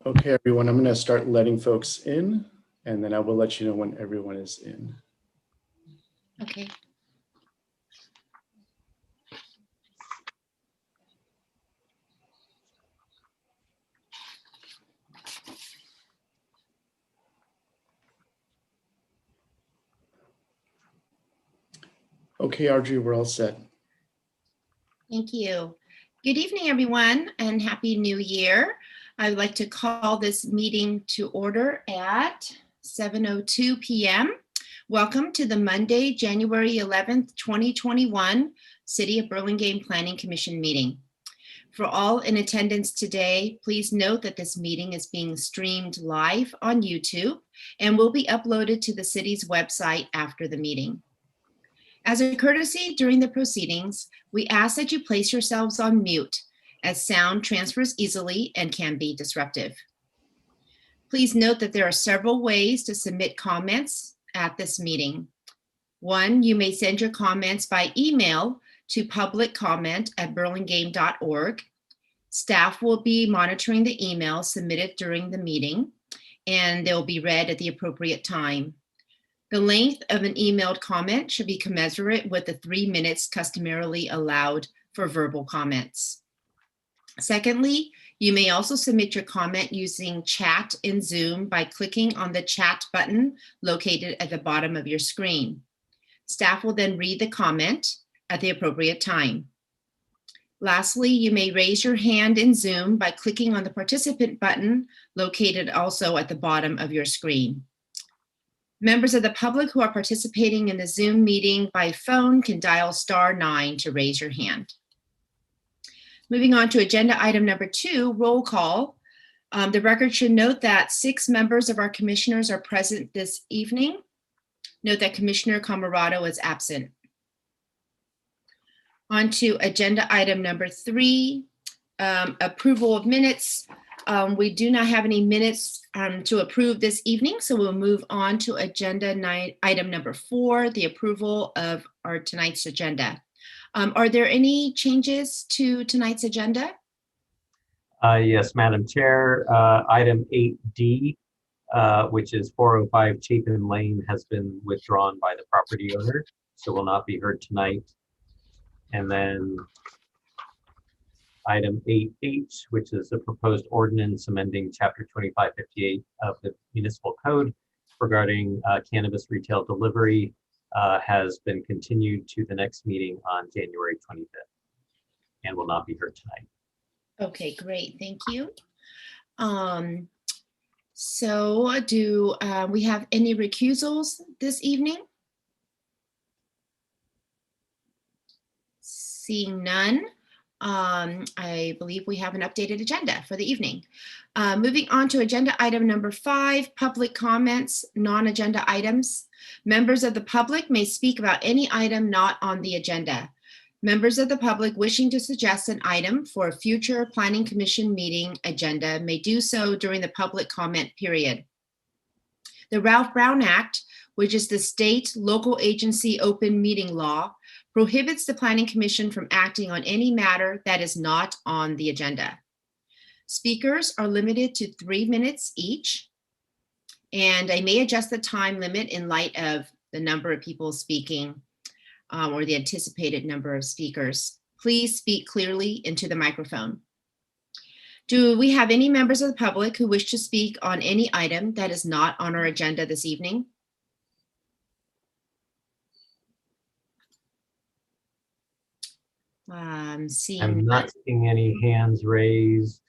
Okay, everyone, I'm going to start letting folks in, and then I will let you know when everyone is in. Okay. Okay, Audrey, we're all set. Thank you. Good evening, everyone, and Happy New Year. I would like to call this meeting to order at 7:02 p.m. Welcome to the Monday, January 11th, 2021 City of Burlingame Planning Commission meeting. For all in attendance today, please note that this meeting is being streamed live on YouTube and will be uploaded to the city's website after the meeting. As a courtesy during the proceedings, we ask that you place yourselves on mute as sound transfers easily and can be disruptive. Please note that there are several ways to submit comments at this meeting. One, you may send your comments by email to publiccomment@burlingame.org. Staff will be monitoring the emails submitted during the meeting, and they'll be read at the appropriate time. The length of an emailed comment should be commensurate with the 3 minutes customarily allowed for verbal comments. Secondly, you may also submit your comment using chat in Zoom by clicking on the chat button located at the bottom of your screen. Staff will then read the comment at the appropriate time. Lastly, you may raise your hand in Zoom by clicking on the participant button located also at the bottom of your screen. Members of the public who are participating in the Zoom meeting by phone can dial *9 to raise your hand. Moving on to agenda item number 2, roll call. The record should note that 6 members of our commissioners are present this evening. Note that Commissioner Camarado is absent. On to agenda item number 3, approval of minutes. We do not have any minutes to approve this evening, so we'll move on to agenda item number 4, the approval of our tonight's agenda. Are there any changes to tonight's agenda? Yes, Madam Chair. Item 8D, which is 405 Chapin Lane, has been withdrawn by the property owner, so will not be heard tonight. And then item 8H, which is the proposed ordinance amending Chapter 2558 of the Municipal Code regarding cannabis retail delivery, has been continued to the next meeting on January 25th and will not be heard tonight. Okay, great. Thank you. So do we have any recusals this evening? Seeing none, I believe we have an updated agenda for the evening. Moving on to agenda item number 5, public comments, non-agenda items. Members of the public may speak about any item not on the agenda. Members of the public wishing to suggest an item for a future Planning Commission meeting agenda may do so during the public comment period. The Ralph Brown Act, which is the state local agency open meeting law, prohibits the Planning Commission from acting on any matter that is not on the agenda. Speakers are limited to 3 minutes each, and I may adjust the time limit in light of the number of people speaking or the anticipated number of speakers. Please speak clearly into the microphone. Do we have any members of the public who wish to speak on any item that is not on our agenda this evening? I'm not seeing any hands raised,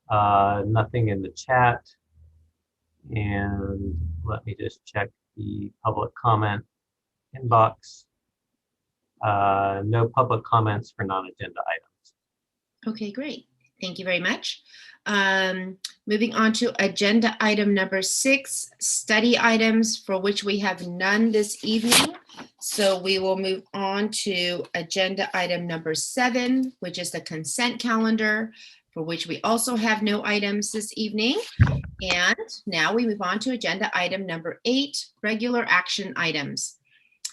nothing in the chat. And let me just check the public comment inbox. No public comments for non-agenda items. Okay, great. Thank you very much. Moving on to agenda item number 6, study items, for which we have none this evening. So we will move on to agenda item number 7, which is the consent calendar, for which we also have no items this evening. And now we move on to agenda item number 8, regular action items.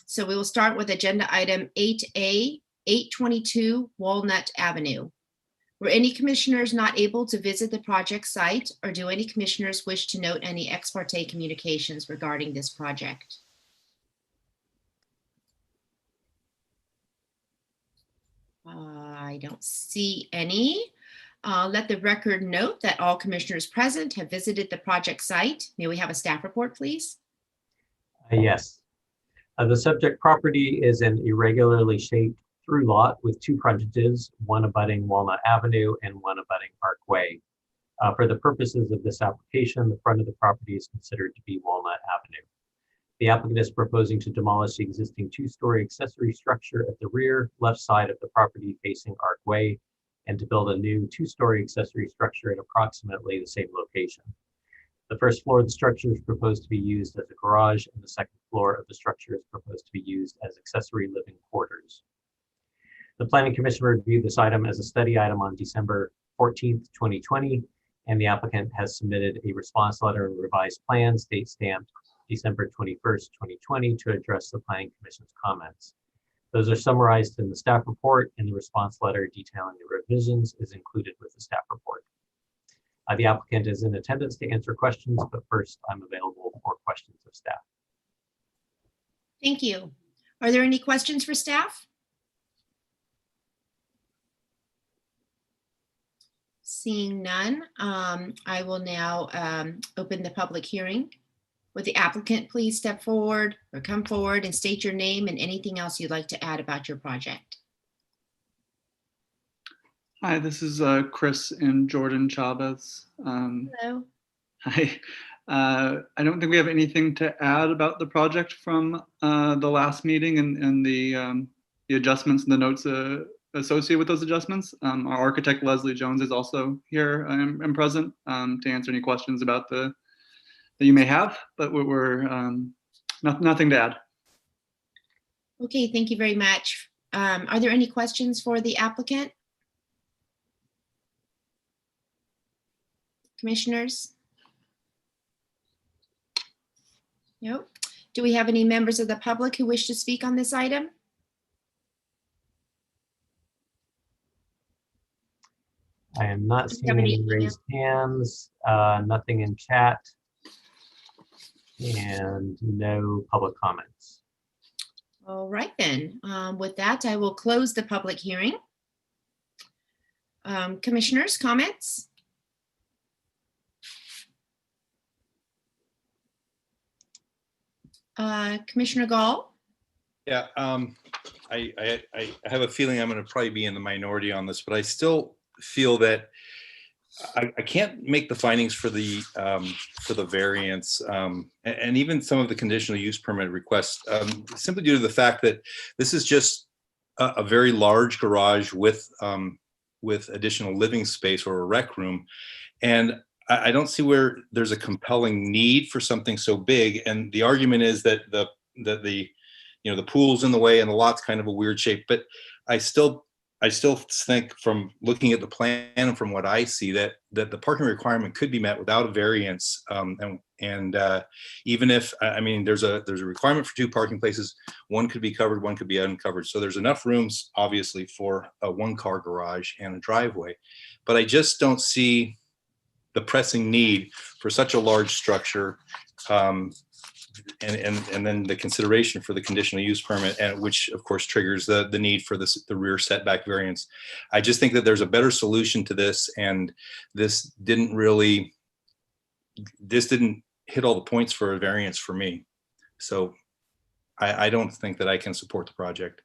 So we will start with agenda item 8A, 822 Walnut Avenue. Were any commissioners not able to visit the project site, or do any commissioners wish to note any ex parte communications regarding this project? I don't see any. Let the record note that all commissioners present have visited the project site. May we have a staff report, please? Yes. The subject property is an irregularly shaped through lot with two frontages, one abutting Walnut Avenue and one abutting Park Way. For the purposes of this application, the front of the property is considered to be Walnut Avenue. The applicant is proposing to demolish the existing two-story accessory structure at the rear left side of the property facing Arc Way and to build a new two-story accessory structure at approximately the same location. The first floor of the structure is proposed to be used as a garage, and the second floor of the structure is proposed to be used as accessory living quarters. The Planning Commission reviewed this item as a study item on December 14th, 2020, and the applicant has submitted a response letter and revised plans, date stamped December 21st, 2020, to address the Planning Commission's comments. Those are summarized in the staff report, and the response letter detailing the revisions is included with the staff report. The applicant is in attendance to answer questions, but first I'm available for questions of staff. Thank you. Are there any questions for staff? Seeing none, I will now open the public hearing. Would the applicant please step forward or come forward and state your name and anything else you'd like to add about your project? Hi, this is Chris and Jordan Chavez. Hello. Hi. I don't think we have anything to add about the project from the last meeting and the adjustments and the notes associated with those adjustments. Our architect, Leslie Jones, is also here and present to answer any questions about that you may have, but we're nothing to add. Okay, thank you very much. Are there any questions for the applicant? Commissioners? Nope. Do we have any members of the public who wish to speak on this item? I am not Do we seeing have any any raised hands, nothing in chat, and no public comments. All right then. With that, I will close the public hearing. Commissioners, comments? Commissioner Gall? Yeah, I have a feeling I'm going to probably be in the minority on this, but I still feel that I can't make the findings for the variance and even some of the conditional use permit requests simply due to the fact that this is just a very large garage with additional living space or a rec room, and I don't see where there's a compelling need for something so big. And the argument is that the pool's in the way and the lot's kind of a weird shape. But I still think from looking at the plan and from what I see that the parking requirement could be met without a variance. And even if, I mean, there's a requirement for 2 parking places, one could be covered, one could be uncovered. So there's enough rooms, obviously, for a 1-car garage and a driveway. But I just don't see the pressing need for such a large structure, and then the consideration for the conditional use permit, and which of course triggers the need for the rear setback variance. I just think that there's a better solution to this, and this didn't hit all the points for a variance for me. So I don't think that I can support the project.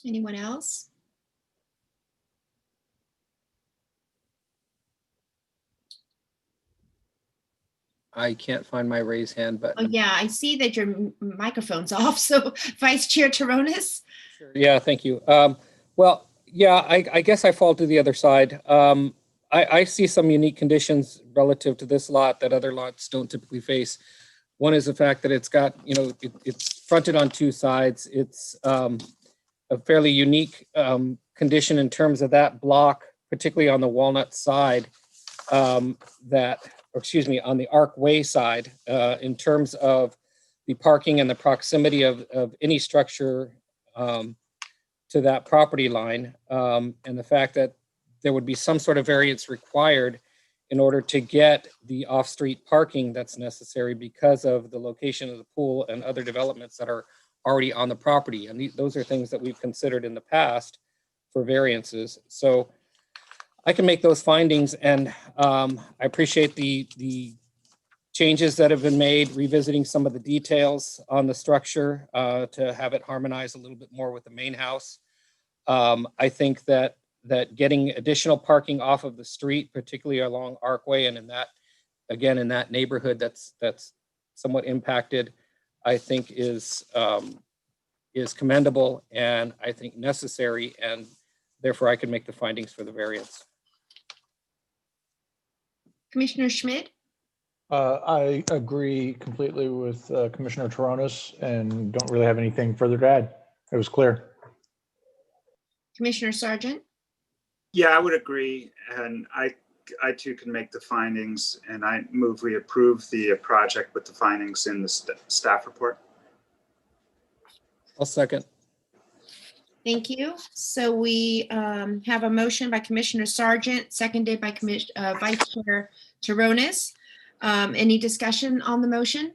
Anyone else? I can't find my raise hand Oh button. yeah, I see that your microphone's off. So Vice Chair Taronis? Yeah, thank you. Well, yeah, I guess I fall to the other side. I see some unique conditions relative to this lot that other lots don't typically face. One is the fact that it's got, it's fronted on 2 sides. It's a fairly unique condition in terms of that block, particularly on the Walnut side, that on the Arcway side, in terms of the parking and the proximity of any structure to that property line, and the fact that there would be some sort of variance required in order to get the off-street parking that's necessary because of the location of the pool and other developments that are already on the property. And those are things that we've considered in the past for variances. So I can make those findings, and I appreciate the changes that have been made, revisiting some of the details on the structure to have it harmonize a little bit more with the main house. I think that getting additional parking off of the street, particularly along Arcway and in that neighborhood that's somewhat impacted, I think is commendable and I think necessary, and therefore I can make the findings for the variance. Commissioner Schmidt? I agree completely with Commissioner Toronis and don't really have anything further to add. It was clear. Commissioner Sargent? Yeah, I would agree. And I too can make the findings, and I move we approve the project with the findings in the staff report. I'll second. Thank you. So we have a motion by Commissioner Sargent, seconded by Vice Chair Toronis. Any discussion on the motion?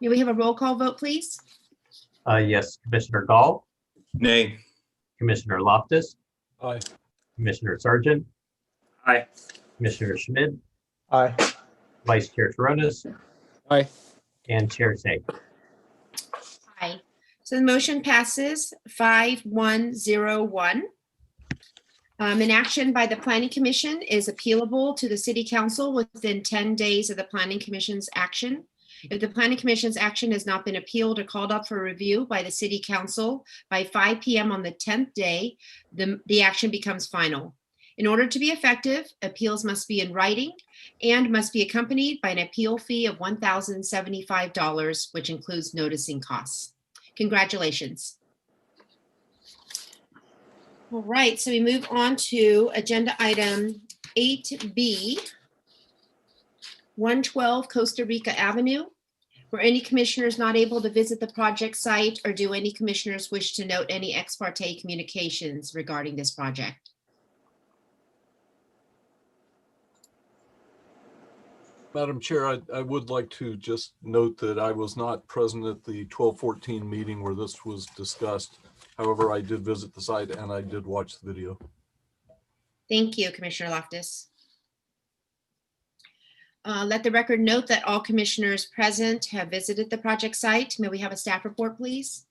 May we have a roll call vote, please? Yes, Commissioner Gall, Nay. Commissioner Loftus, Aye. Commissioner Sargent, Aye. Commissioner Schmidt, Aye. Vice Chair Toronis, Aye. and Chair Say. Aye. So the motion passes 5-1-0-1. An action by the Planning Commission is appealable to the City Council within 10 days of the Planning Commission's action. If the Planning Commission's action has not been appealed or called up for review by the City Council by 5 p.m. on the 10th day, the action becomes final. In order to be effective, appeals must be in writing and must be accompanied by an appeal fee of $1,075, which includes noticing costs. Congratulations. All right, so we move on to agenda item 8B, 112 Costa Rica Avenue. Were any commissioners not able to visit the project site, or do any commissioners wish to note any ex parte communications regarding this project? Madam Chair, I would like to just note that I was not present at the 12-14 meeting where this was discussed. However, I did visit the site and I did watch the video. Thank you, Commissioner Loftus. Let the record note that all commissioners present have visited the project site. May we have a staff report, please?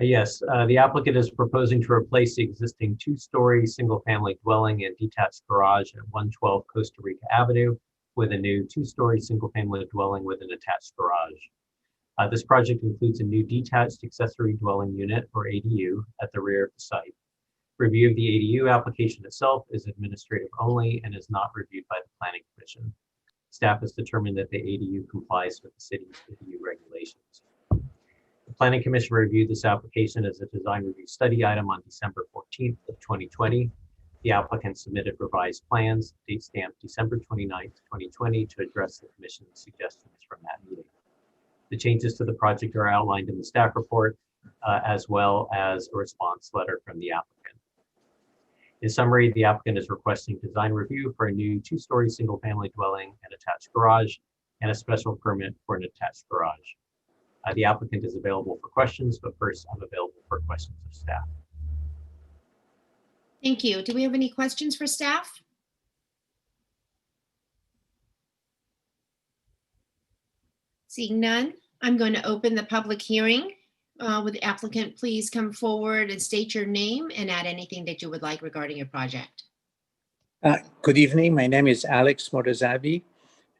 Yes, the applicant is proposing to replace the existing two-story single-family dwelling and detached garage at 112 Costa Rica Avenue with a new two-story single-family dwelling with an attached garage. This project includes a new detached accessory dwelling unit, or ADU, at the rear of the site. Review of the ADU application itself is administrative only and is not reviewed by the Planning Commission. Staff has determined that the ADU complies with the city's ADU regulations. The Planning Commission reviewed this application as a design review study item on December 14th of 2020. The applicant submitted revised plans, date stamped December 29th, 2020, to address the Commission's suggestions from that meeting. The changes to the project are outlined in the staff report, as well as a response letter from the applicant. In summary, the applicant is requesting design review for a new two-story single-family dwelling and attached garage, and a special permit for an attached garage. The applicant is available for questions, but first I'm available for questions of staff. Thank you. Do we have any questions for staff? Seeing none, I'm going to open the public hearing. Would the applicant please come forward and state your name and add anything that you would like regarding your project? Good evening. My name is Alex Morazavi.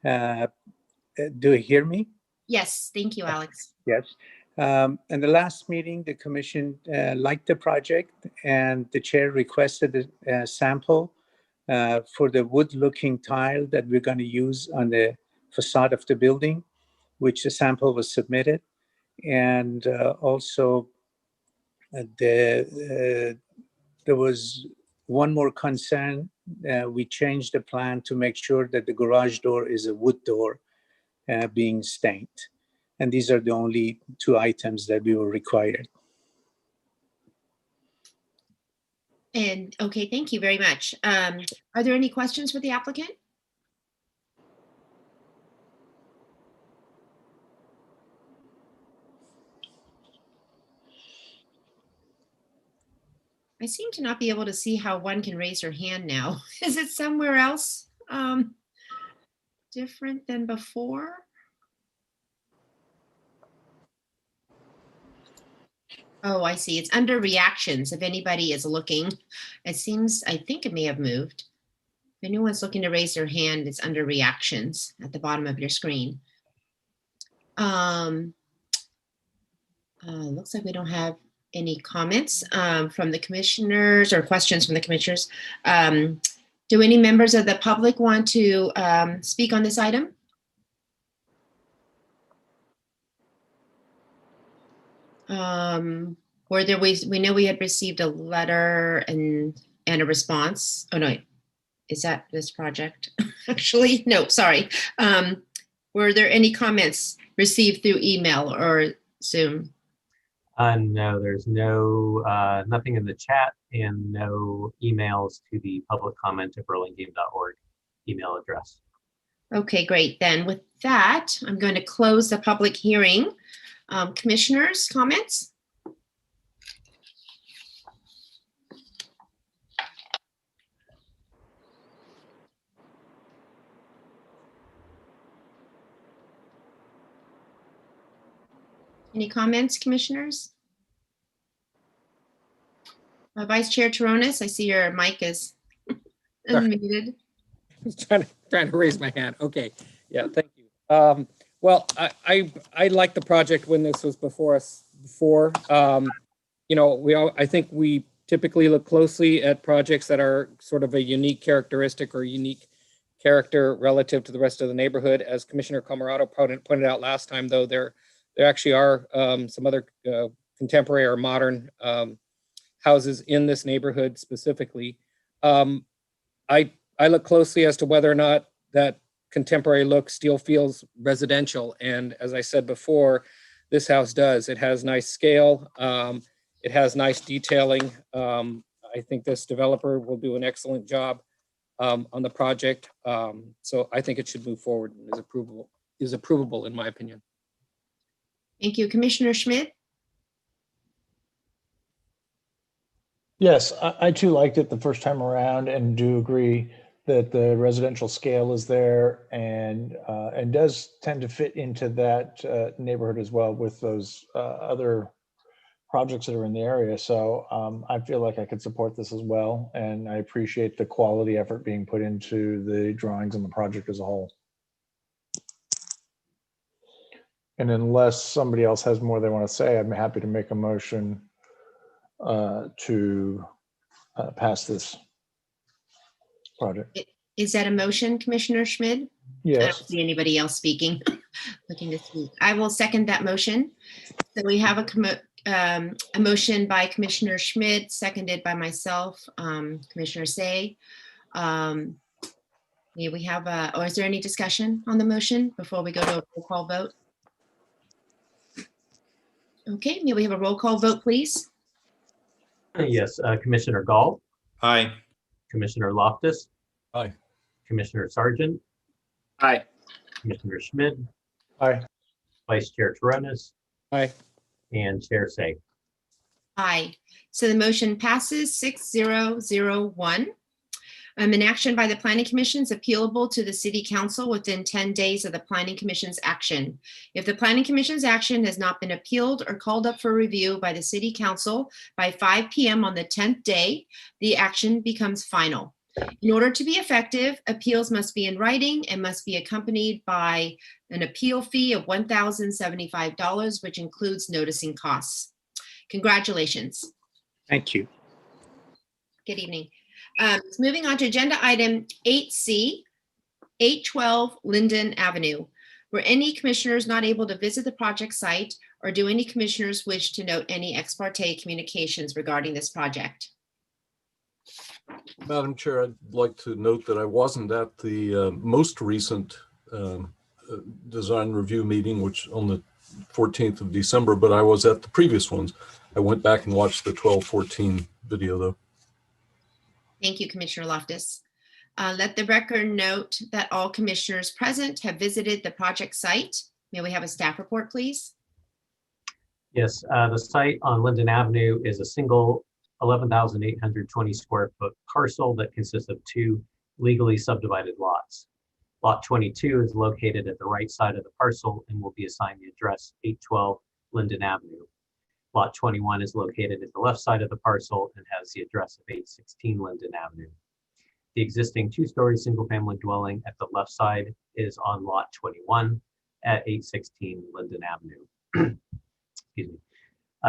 Do you hear me? Yes, thank you, Alex. Yes. In the last meeting, the commission liked the project, and the chair requested a sample for the wood-looking tile that we're going to use on the facade of the building, which the sample was submitted. And also there was One more concern, we changed the plan to make sure that the garage door is a wood door being stained. And these are the only two items that we were required. And okay, thank you very much. Are there any questions for the applicant? I seem to not be able to see how one can raise her hand now. Is it somewhere else different than before? Oh, I see. It's under reactions. If anybody is looking, it seems, I think it may have moved. If anyone's looking to raise their hand, it's under reactions at the bottom of your screen. Looks like we don't have any comments from the commissioners or questions from the commissioners. Do any members of the public want to speak on this item? We know we had received a letter and a response. Oh no, is that this project? Actually, no, sorry. Were there any comments received through email or Zoom? No, there's nothing in the chat and no emails to the public comment at burlingame.org email address. Okay, great. Then with that, I'm going to close the public hearing. Commissioners, comments? Any comments, commissioners? Vice Chair Toronis, I see your mic is unmuted. I was trying to raise my hand. Okay, yeah, thank you. Well, I liked the project when this was before us before. You know, I think we typically look closely at projects that are sort of a unique characteristic or unique character relative to the rest of the neighborhood. As Commissioner Camarado pointed out last time, though, there actually are some other contemporary or modern houses in this neighborhood specifically. I look closely as to whether or not that contemporary look still feels residential. And as I said before, this house does. It has nice scale. It has nice detailing. I think this developer will do an excellent job on the project. So I think it should move forward and is approvable in my opinion. Thank you. Commissioner Schmidt? Yes, I too liked it the first time around and do agree that the residential scale is there and does tend to fit into that neighborhood as well with those other projects that are in the area. So I feel like I could support this as well. And I appreciate the quality effort being put into the drawings and the project as a whole. And unless somebody else has more they want to say, I'm happy to make a motion to pass this project. Is that a motion, Commissioner Schmidt? I Yes. don't see anybody else speaking, looking to speak. I will second that motion. So we have a motion by Commissioner Schmidt, seconded by myself, Commissioner Say. Yeah, we have or is there any discussion on the motion before we go to a roll call vote? Okay, may we have a roll call vote, please? Yes, Commissioner Gall, Aye. Commissioner Loftus, Aye. Commissioner Sargent, Aye. Commissioner Schmidt, Aye. Vice Chair Toronis, Aye. and Chair Say. Aye. So the motion passes 6-0-0-1. An action by the Planning Commission is appealable to the City Council within 10 days of the Planning Commission's action. If the Planning Commission's action has not been appealed or called up for review by the City Council by 5 p.m. on the 10th day, the action becomes final. In order to be effective, appeals must be in writing and must be accompanied by an appeal fee of $1,075, which includes noticing costs. Congratulations. Thank you. Good evening. Moving on to agenda item 8C, 812 Linden Avenue. Were any commissioners not able to visit the project site, or do any commissioners wish to note any ex parte communications regarding this project? Madam Chair, I'd like to note that I wasn't at the most recent design review meeting, which on the 14th of December, but I was at the previous ones. I went back and watched the 12-14 video though. Thank you, Commissioner Loftus. Let the record note that all commissioners present have visited the project site. May we have a staff report, please? Yes, the site on Linden Avenue is a single 11,820 square foot parcel that consists of 2 legally subdivided lots. Lot 22 is located at the right side of the parcel and will be assigned the address 812 Linden Avenue. Lot 21 is located at the left side of the parcel and has the address of 816 Linden Avenue. The existing 2-story single-family dwelling at the left side is on Lot 21 at 816 Linden Avenue. Excuse me.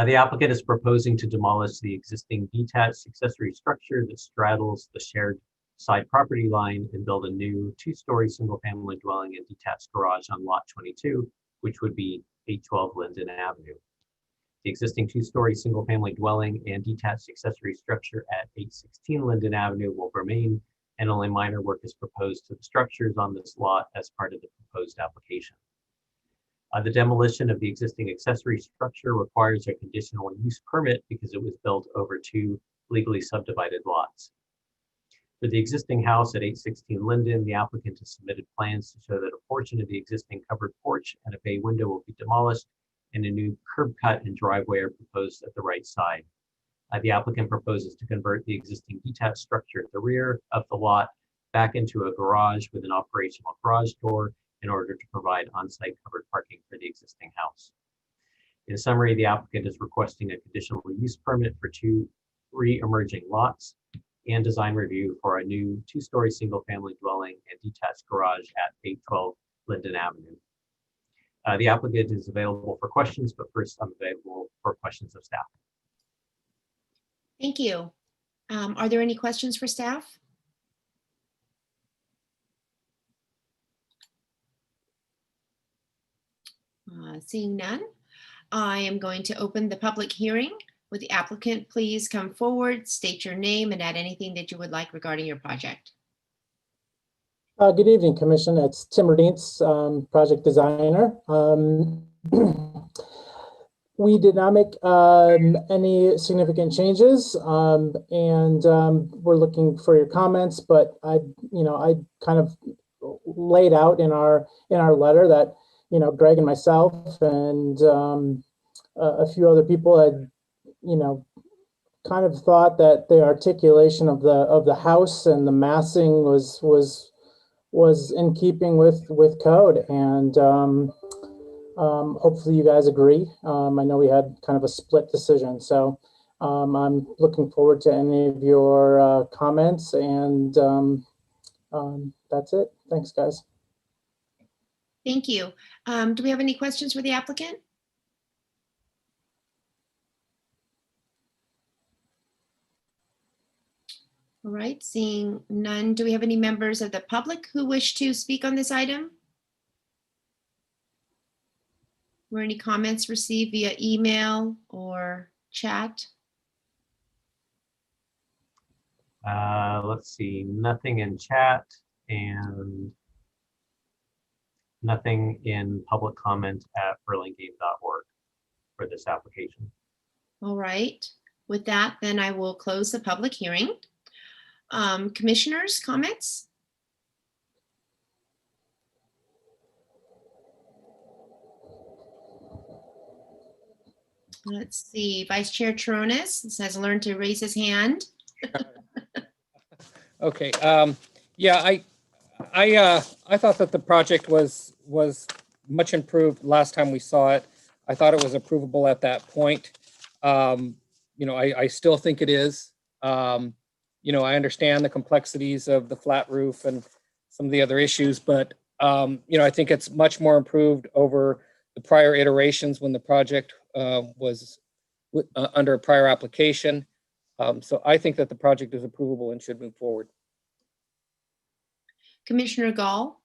The applicant is proposing to demolish the existing detached accessory structure that straddles the shared side property line and build a new 2-story single-family dwelling and detached garage on Lot 22, which would be 812 Linden Avenue. The existing 2-story single-family dwelling and detached accessory structure at 816 Linden Avenue will remain, and only minor work is proposed to the structures on this lot as part of the proposed application. The demolition of the existing accessory structure requires a conditional use permit because it was built over 2 legally subdivided lots. For the existing house at 816 Linden, the applicant has submitted plans to show that a portion of the existing covered porch and a bay window will be demolished and a new curb cut and driveway are proposed at the right side. The applicant proposes to convert the existing detached structure at the rear of the lot back into a garage with an operational garage door in order to provide on-site covered parking for the existing house. In summary, the applicant is requesting a conditional use permit for 2 re-emerging lots and design review for a new 2-story single-family dwelling and detached garage at 812 Linden Avenue. The applicant is available for questions, but first I'm available for questions of staff. Thank you. Are there any questions for staff? Seeing none, I am going to open the public hearing. Would the applicant please come forward, state your name, and add anything that you would like regarding your project? Good evening, Commission. It's Tim Redientz, project designer. We did not make any significant changes, and we're looking for your comments. But I kind of laid out in our letter that Greg and myself and a few other people had kind of thought that the articulation of the house and the massing was in keeping with code, and hopefully you guys agree. I know we had kind of a split decision, so I'm looking forward to any of your comments, and that's it. Thanks, guys. Thank you. Do we have any questions for the applicant? All right, seeing none, do we have any members of the public who wish to speak on this item? Were any comments received via email or chat? Let's see, nothing in chat and nothing in public comment at burlingame.org for this application. All right, with that, then I will close the public hearing. Commissioners, comments? Let's see, Vice Chair Tronis has learned to raise his hand. Okay. Yeah, I thought that the project was much improved last time we saw it. I thought it was approvable at that point. I still think it is. I understand the complexities of the flat roof and some of the other issues, but I think it's much more improved over the prior iterations when the project was under a prior application. So I think that the project is approvable and should move forward. Commissioner Gall?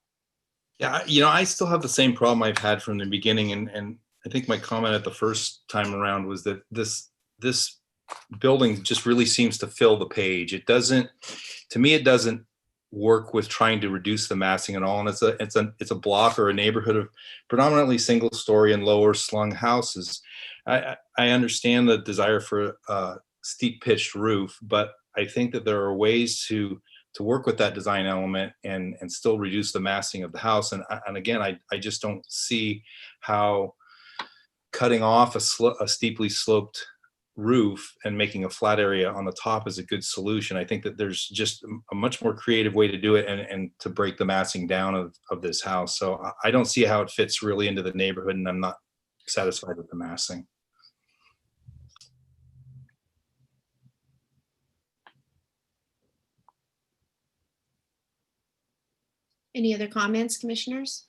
Yeah, I still have the same problem I've had from the beginning, and I think my comment at the first time around was that this building just really seems to fill the page. It doesn't, to me, it doesn't work with trying to reduce the massing at all. And it's a block or a neighborhood of predominantly single story and lower slung houses. I understand the desire for a steep pitched roof, but I think that there are ways to work with that design element and still reduce the massing of the house. And again, I just don't see how cutting off a steeply sloped roof and making a flat area on the top is a good solution. I think that there's just a much more creative way to do it and to break the massing down of this house. So I don't see how it fits really into the neighborhood, and I'm not satisfied with the massing. Any other comments, commissioners?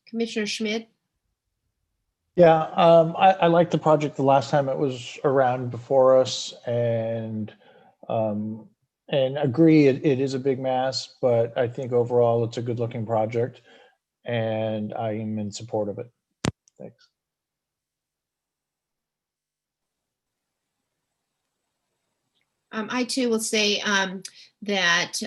Commissioner Schmidt? Yeah, I liked the project the last time it was around before us, and agree it is a big mass, but I think overall it's a good looking project, and I am in support of it. Thanks. I too will say that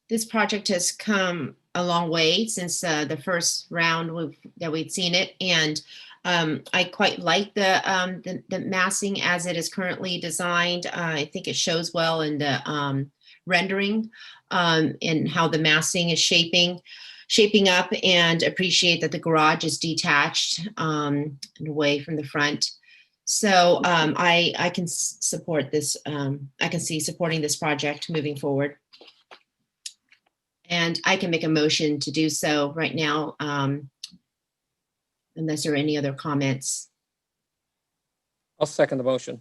this project has come a long way since the first round that we'd seen it, and I quite like the massing as it is currently designed. I think it shows well in the rendering and how the massing is shaping up, and appreciate that the garage is detached and away from the front. So I can support this. I can see supporting this project moving forward. And I can make a motion to do so right now, unless there are any other comments. I'll second the motion.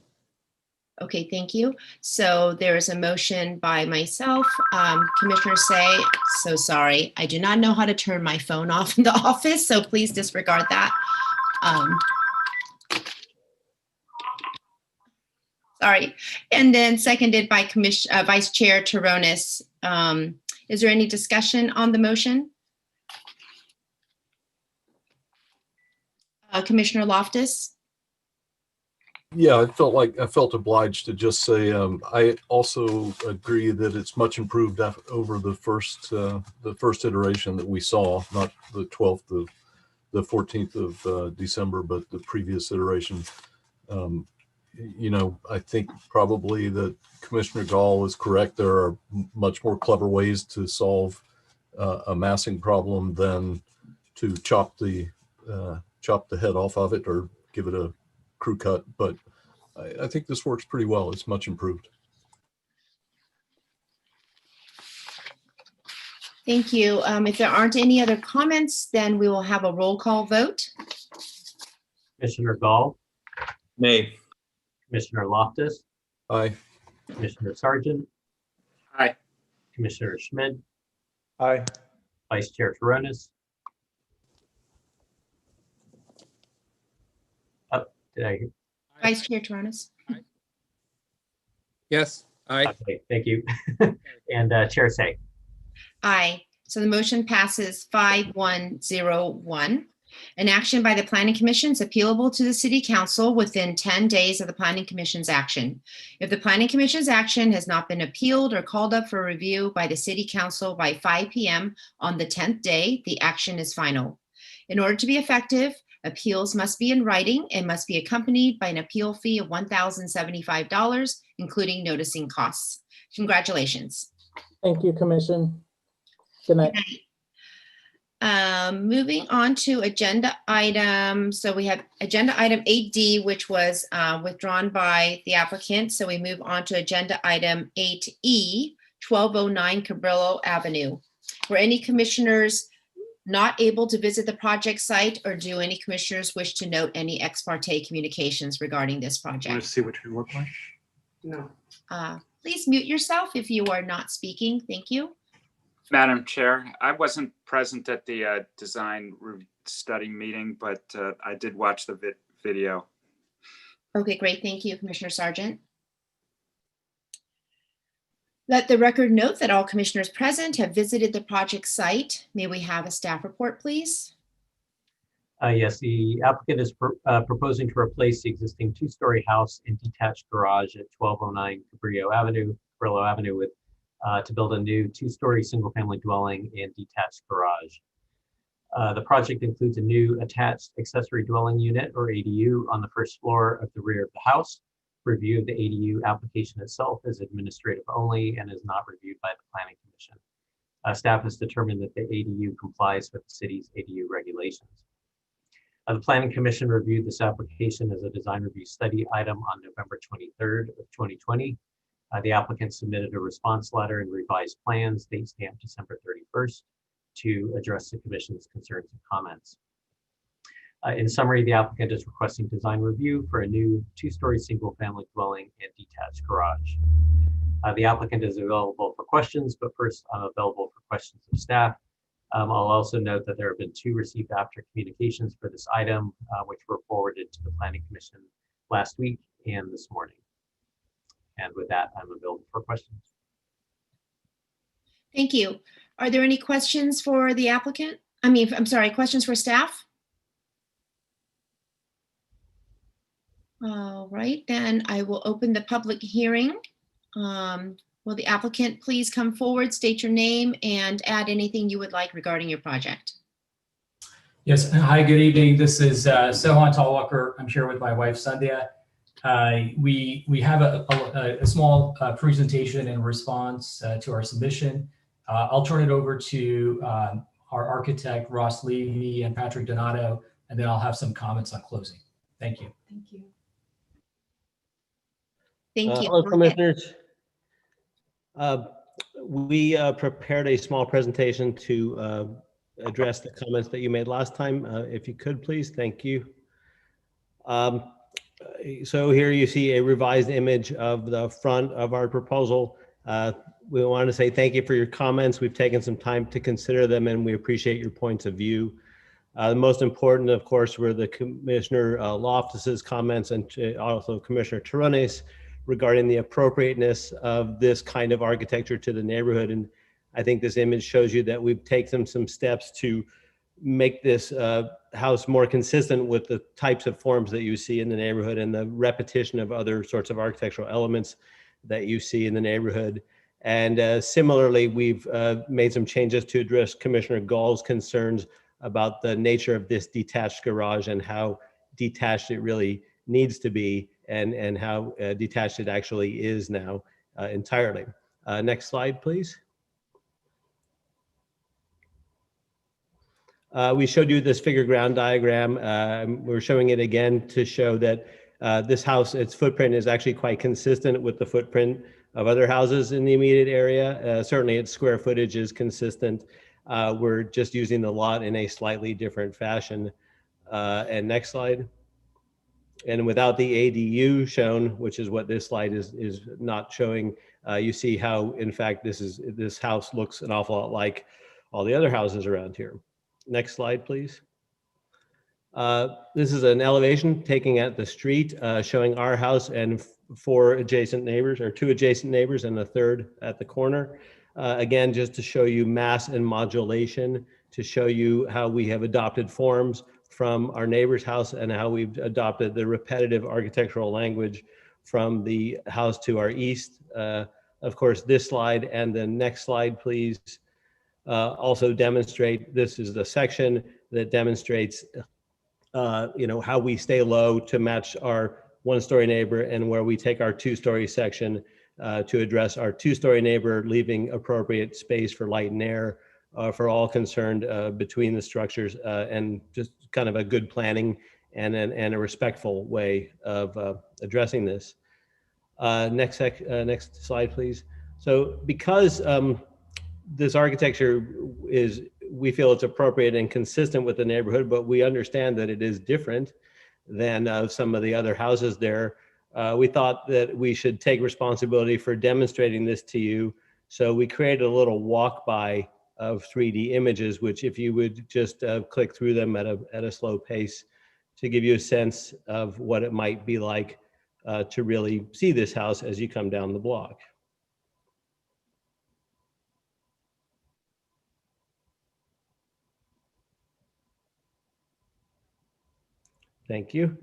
Okay, thank you. So there is a motion by myself, Commissioner Say. So sorry, I do not know how to turn my phone off in the office, so please disregard that. Sorry. And then seconded by Vice Chair Taronis. Is there any discussion on the motion? Commissioner Loftus? Yeah, I felt obliged to just say I also agree that it's much improved over the first iteration that we saw, not the 12th, the 14th of December, but the previous iteration. You know, I think probably that Commissioner Gall is correct. There are much more clever ways to solve a massing problem than to chop the head off of it or give it a crew cut. But I think this works pretty well. It's much improved. Thank you. If there aren't any other comments, then we will have a roll call vote. Commissioner Gall, Nay. Commissioner Loftus, Aye. Commissioner Sargent, Aye. Commissioner Schmidt, Aye. Vice Chair Taronis. Oh, did I? Vice Chair Taronis? Yes, aye. Okay, thank you. And Chair Say. Aye. So the motion passes 5-1-0-1. An action by the Planning Commission is appealable to the City Council within 10 days of the Planning Commission's action. If the Planning Commission's action has not been appealed or called up for review by the City Council by 5 p.m. on the 10th day, the action is final. In order to be effective, appeals must be in writing and must be accompanied by an appeal fee of $1,075, including noticing costs. Congratulations. Thank you, Commission. Good night. Moving on to agenda item. So we have agenda item 8D, which was withdrawn by the applicant. So we move on to agenda item 8E, 1209 Cabrillo Avenue. Were any commissioners not able to visit the project site, or do any commissioners wish to note any ex parte communications regarding this Want to project? see what you look like? No. Please mute yourself if you are not speaking. Thank you. Madam Chair, I wasn't present at the design study meeting, but I did watch the video. Okay, great. Thank you, Commissioner Sargent. Let the record note that all commissioners present have visited the project site. May we have a staff report, please? Yes, the applicant is proposing to replace the existing two-story house and detached garage at 1209 Cabrillo Avenue with to build a new two-story single-family dwelling and detached garage. The project includes a new attached accessory dwelling unit, or ADU, on the first floor of the rear of the house. Review of the ADU application itself is administrative only and is not reviewed by the Planning Commission. Staff has determined that the ADU complies with the city's ADU regulations. The Planning Commission reviewed this application as a design review study item on November 23rd of 2020. The applicant submitted a response letter and revised plans, date stamped December 31st, to address the Commission's concerns and comments. In summary, the applicant is requesting design review for a new two-story single-family dwelling and detached garage. The applicant is available for questions, but first I'm available for questions of staff. I'll also note that there have been 2 received after communications for this item, which were forwarded to the Planning Commission last week and this morning. And with that, I'm available for questions. Thank you. Are there any questions for the applicant? I'm sorry, questions for staff? All right, then I will open the public hearing. Will the applicant please come forward, state your name, and add anything you would like regarding your project? Yes, hi, good evening. This is Sohan Talwalkar. I'm here with my wife, Sandhya. We have a small presentation in response to our submission. I'll turn it over to our architect, Ross Levy, and Patrick Donato, and then I'll have some comments on closing. Thank you. Thank you. Thank you. Hello, Commissioners. We prepared a small presentation to address the comments that you made last time. If you could, please, thank you. So here you see a revised image of the front of our proposal. We want to say thank you for your comments. We've taken some time to consider them and we appreciate your points of view. The most important, of course, were the Commissioner Loftus's comments and also Commissioner Tarones regarding the appropriateness of this kind of architecture to the neighborhood. And I think this image shows you that we've taken some steps to make this house more consistent with the types of forms that you see in the neighborhood and the repetition of other sorts of architectural elements that you see in the neighborhood. And similarly, we've made some changes to address Commissioner Gall's concerns about the nature of this detached garage and how detached it really needs to be and how detached it actually is now entirely. Next slide, please. We showed you this figure ground diagram. We're showing it again to show that this house, its footprint is actually quite consistent with the footprint of other houses in the immediate area. Certainly its square footage is consistent. We're just using the lot in a slightly different fashion. And next slide. And without the ADU shown, which is what this slide is not showing, you see how, in fact, this house looks an awful lot like all the other houses around here. Next slide, please. This is an elevation taking at the street, showing our house and 4 adjacent neighbors, or 2 adjacent neighbors and a third at the corner. Again, just to show you mass and modulation, to show you how we have adopted forms from our neighbor's house and how we've adopted the repetitive architectural language from the house to our east. Of course, this slide and the next slide, please, also demonstrate, this is the section that demonstrates how we stay low to match our 1-story neighbor and where we take our 2-story section to address our 2-story neighbor, leaving appropriate space for light and air for all concerned between the structures and just kind of a good planning and a respectful way of addressing this. Next slide, please. So because this architecture is, we feel it's appropriate and consistent with the neighborhood, but we understand that it is different than some of the other houses there. We thought that we should take responsibility for demonstrating this to you. So we created a little walk-by of 3D images, which if you would just click through them at a slow pace to give you a sense of what it might be like to really see this house as you come down the block. Thank you.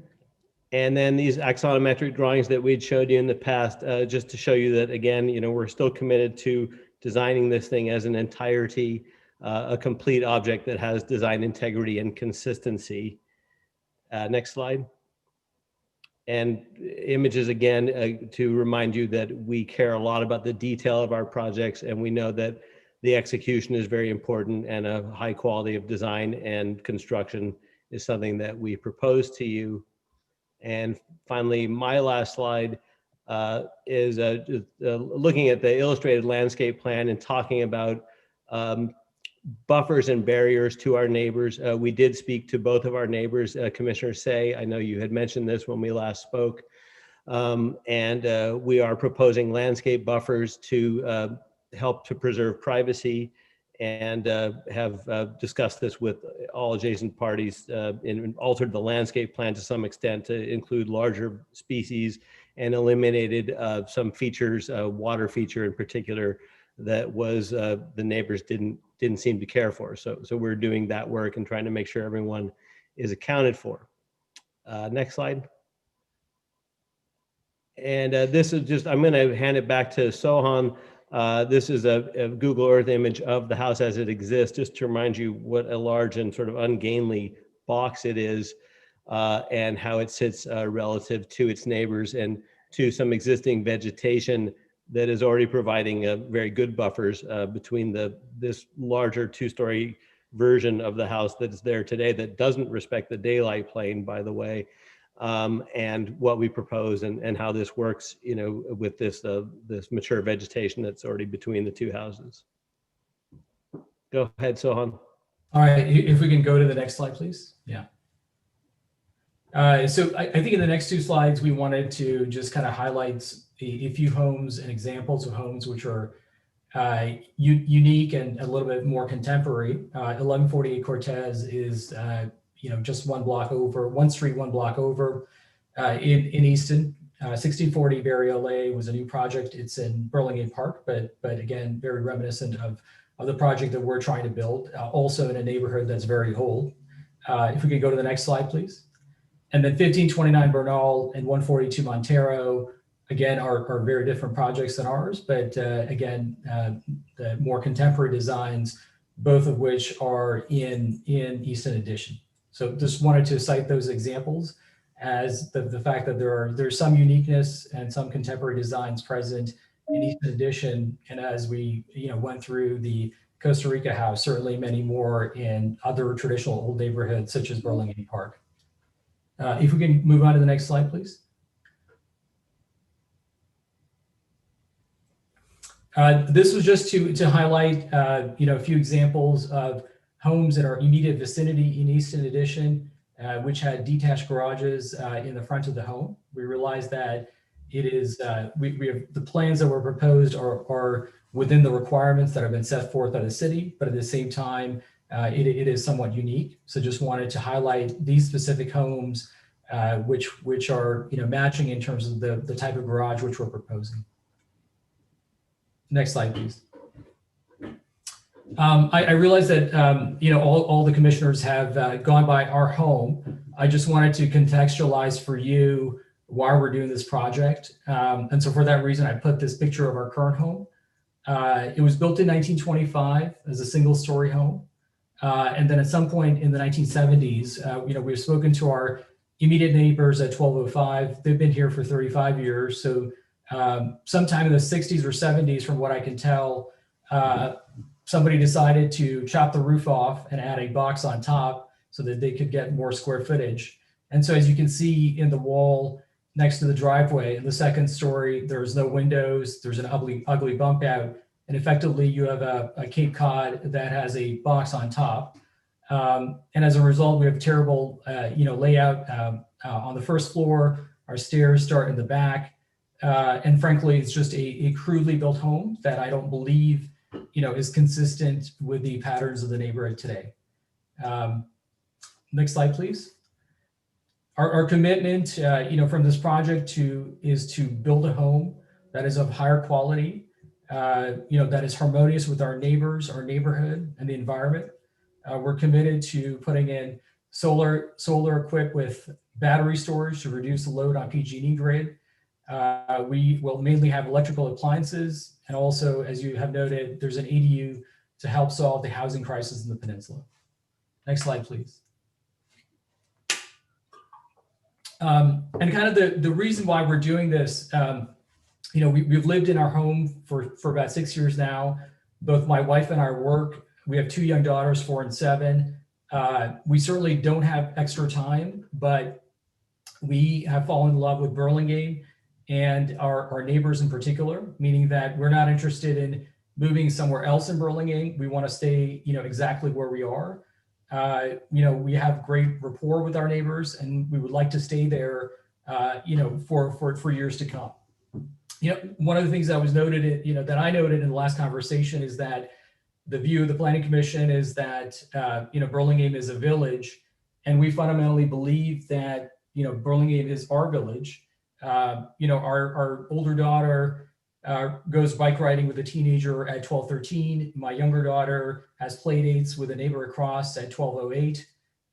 And then these axonometric drawings that we'd showed you in the past, just to show you that, again, we're still committed to designing this thing as an entirety, a complete object that has design integrity and consistency. Next slide. And images, again, to remind you that we care a lot about the detail of our projects, and we know that the execution is very important, and a high quality of design and construction is something that we propose to you. And finally, my last slide is looking at the illustrated landscape plan and talking about buffers and barriers to our neighbors. We did speak to both of our neighbors, Commissioner Say. I know you had mentioned this when we last spoke. And we are proposing landscape buffers to help to preserve privacy, and have discussed this with all adjacent parties and altered the landscape plan to some extent to include larger species, and eliminated some features, water feature in particular, that was the neighbors didn't seem to care for. So we're doing that work and trying to make sure everyone is accounted for. Next slide. And this is just, I'm going to hand it back to Sohan. This is a Google Earth image of the house as it exists, just to remind you what a large and sort of ungainly box it is, and how it sits relative to its neighbors and to some existing vegetation that is already providing very good buffers between this larger two-story version of the house that is there today, that doesn't respect the daylight plane, by the way, and what we propose, and how this works, with this mature vegetation that's already between the two houses. Go ahead, Sohan. All right, if we can go to the next slide, please. Yeah. So I think in the next two slides, we wanted to just kind of highlight a few homes and examples of homes which are unique and a little bit more contemporary. 1148 Cortez is just one street, one block over in Easton. 1640 Barrio LA was a new project. It's in Burlingame Park, but again, very reminiscent of the project that we're trying to build, also in a neighborhood that's very old. If we could go to the next slide, please. And then 1529 Bernal and 142 Montero, again, are very different projects than ours, but again, the more contemporary designs, both of which are in Easton Edition. So just wanted to cite those examples as the fact that there's some uniqueness and some contemporary designs present in Easton Edition. And as we went through the Costa Rica house, certainly many more in other traditional old neighborhoods such as Burlingame Park. If we can move on to the next slide, please. This was just to highlight a few examples of homes in our immediate vicinity in Easton Edition, which had detached garages in the front of the home. We realized that it is, we have the plans that were proposed are within the requirements that have been set forth by the city, but at the same time, it is somewhat unique. So just wanted to highlight these specific homes, which are matching in terms of the type of garage which we're proposing. Next slide, please. I realize that all the commissioners have gone by our home. I just wanted to contextualize for you why we're doing this project. And so for that reason, I put this picture of our current home. It was built in 1925 as a single-story home. And then at some point in the 1970s, we've spoken to our immediate neighbors at 1205. They've been here for 35 years. So sometime in the 60s or 70s, from what I can tell, somebody decided to chop the roof off and add a box on top so that they could get more square footage. And so as you can see in the wall next to the driveway, in the second story, there's no windows, there's an ugly bump out, and effectively you have a Cape Cod that has a box on top. And as a result, we have terrible layout on the first floor. Our stairs start in the back. And frankly, it's just a crudely built home that I don't believe is consistent with the patterns of the neighborhood today. Next slide, please. Our commitment, from this project is to build a home that is of higher quality, that is harmonious with our neighbors, our neighborhood, and the environment. We're committed to putting in solar equipped with battery storage to reduce the load on PG&E grid. We will mainly have electrical appliances. And also, as you have noted, there's an ADU to help solve the housing crisis in the peninsula. Next slide, please. And kind of the reason why we're doing this, we've lived in our home for about 6 years now. Both my wife and I work. We have 2 young daughters, 4 and 7. We certainly don't have extra time, but we have fallen in love with Burlingame and our neighbors in particular, meaning that we're not interested in moving somewhere else in Burlingame. We want to stay, exactly where we are. We have great rapport with our neighbors, and we would like to stay there, for years to come. One of the things that was noted, that I noted in the last conversation is that the view of the Planning Commission is that, Burlingame is a village, and we fundamentally believe that, Burlingame is our village. Our older daughter goes bike riding with a teenager at 12:13. My younger daughter has play dates with a neighbor across at 12:08.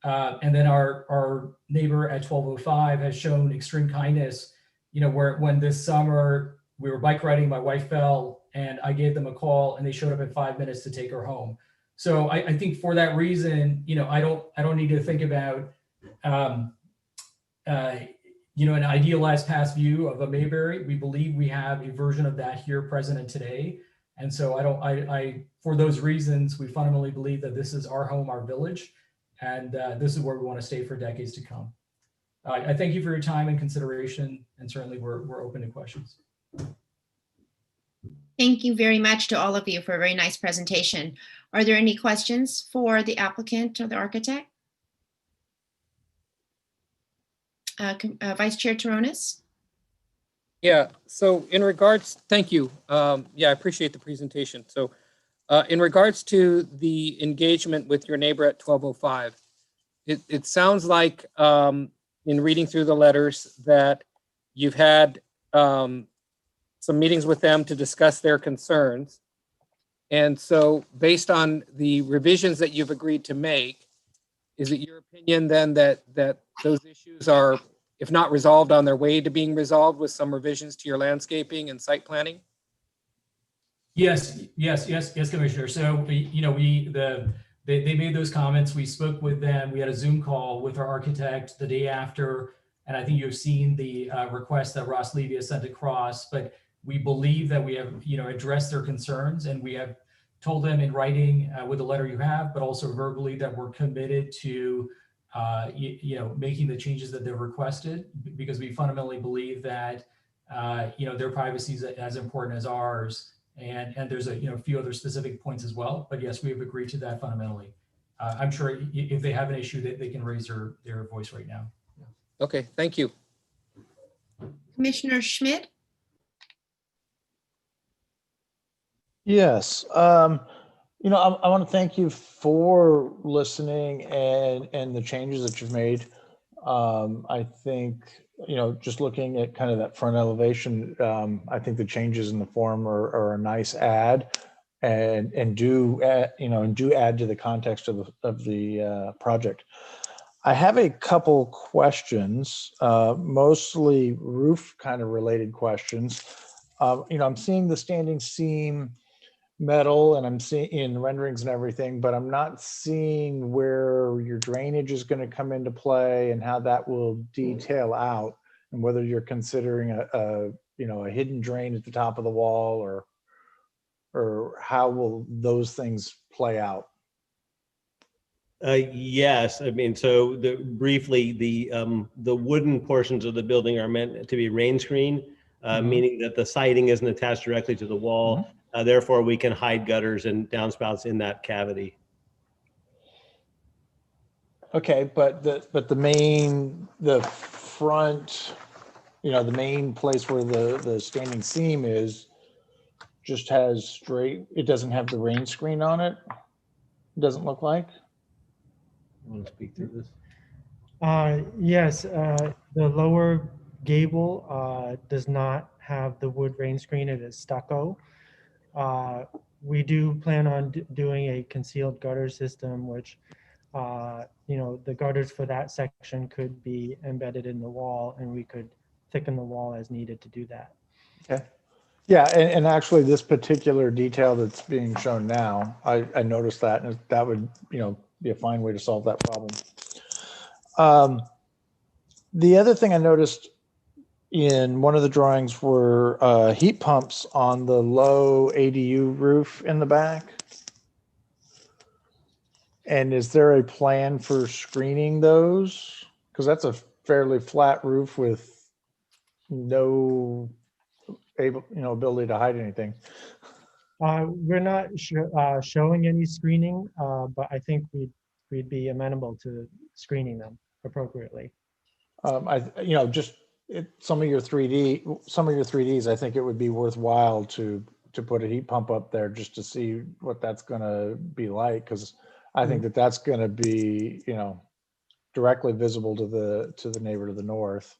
And then our neighbor at 12:05 has shown extreme kindness, when this summer we were bike riding, my wife fell and I gave them a call and they showed up in 5 minutes to take her home. So I think for that reason, I don't need to think about, an idealized past view of a Mayberry. We believe we have a version of that here present and today. And so for those reasons, we fundamentally believe that this is our home, our village, and this is where we want to stay for decades to come. I thank you for your time and consideration, and certainly we're open to questions. Thank you very much to all of you for a very nice presentation. Are there any questions for the applicant or the architect? Vice Chair Toronis? Yeah, so in regards, thank you. I appreciate the presentation. So in regards to the engagement with your neighbor at 12:05, it sounds like in reading through the letters that you've had some meetings with them to discuss their concerns. And so based on the revisions that you've agreed to make, is it your opinion then that those issues are, if not resolved, on their way to being resolved with some revisions to your landscaping and site planning? Yes, Commissioner. So they made those comments. We spoke with them. We had a Zoom call with our architect the day after, and I think you've seen the request that Ross Levy has sent across. But we believe that we have addressed their concerns, and we have told them in writing with the letter you have, but also verbally, that we're committed to making the changes that they've requested, because we fundamentally believe that their privacy is as important as ours. And there's a few other specific points as well, but yes, we have agreed to that fundamentally. I'm sure if they have an issue, they can raise their voice right now. Okay, thank you. Commissioner Schmidt? Yes, I want to thank you for listening and the changes that you've made. I think, just looking at kind of that front elevation, I think the changes in the form are a nice add and do add to the context of the project. I have a couple questions, mostly roof kind of related questions. I'm seeing the standing seam metal, and I'm seeing in renderings and everything, but I'm not seeing where your drainage is going to come into play and how that will detail out, and whether you're considering a hidden drain at the top of the wall, or how will those things play out? Yes, I mean, so briefly, the wooden portions of the building are meant to be rain screen, meaning that the siding isn't attached directly to the wall. Therefore, we can hide gutters and downspouts in that cavity. Okay, but the front, the main place where the standing seam is, just has straight. It doesn't have the rain screen on it. It doesn't look like. I want to speak through this. Yes, the lower gable does not have the wood rain screen. It is stucco. We do plan on doing a concealed gutter system, which the gutters for that section could be embedded in the wall, and we could thicken the wall as needed to do that. Okay. Yeah, and actually this particular detail that's being shown now, I noticed that, and that would, be a fine way to solve that problem. The other thing I noticed in one of the drawings were heat pumps on the low ADU roof in the back. And is there a plan for screening those? Because that's a fairly flat roof with no ability to hide anything. We're not showing any screening, but I think we'd be amenable to screening them appropriately. Some of your 3Ds, I think it would be worthwhile to put a heat pump up there just to see what that's going to be like, because I think that that's going to be, directly visible to the neighbor to the north.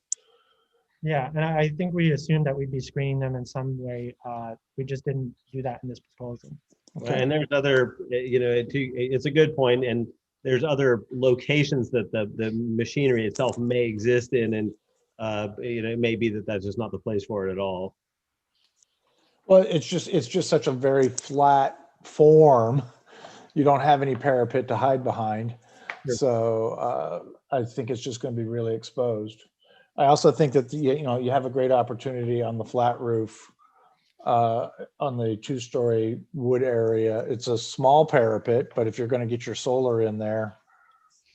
Yeah, and I think we assumed that we'd be screening them in some way. We just didn't do that in this proposal. Okay. And there's other, it's a good point, and there's other locations that the machinery itself may exist in, and it may be that that's just not the place for it at all. Well, it's just such a very flat form. You don't have any parapet to hide behind. Sure. So I think it's just going to be really exposed. I also think that you have a great opportunity on the flat roof, on the 2-story wood area. It's a small parapet, but if you're going to get your solar in there,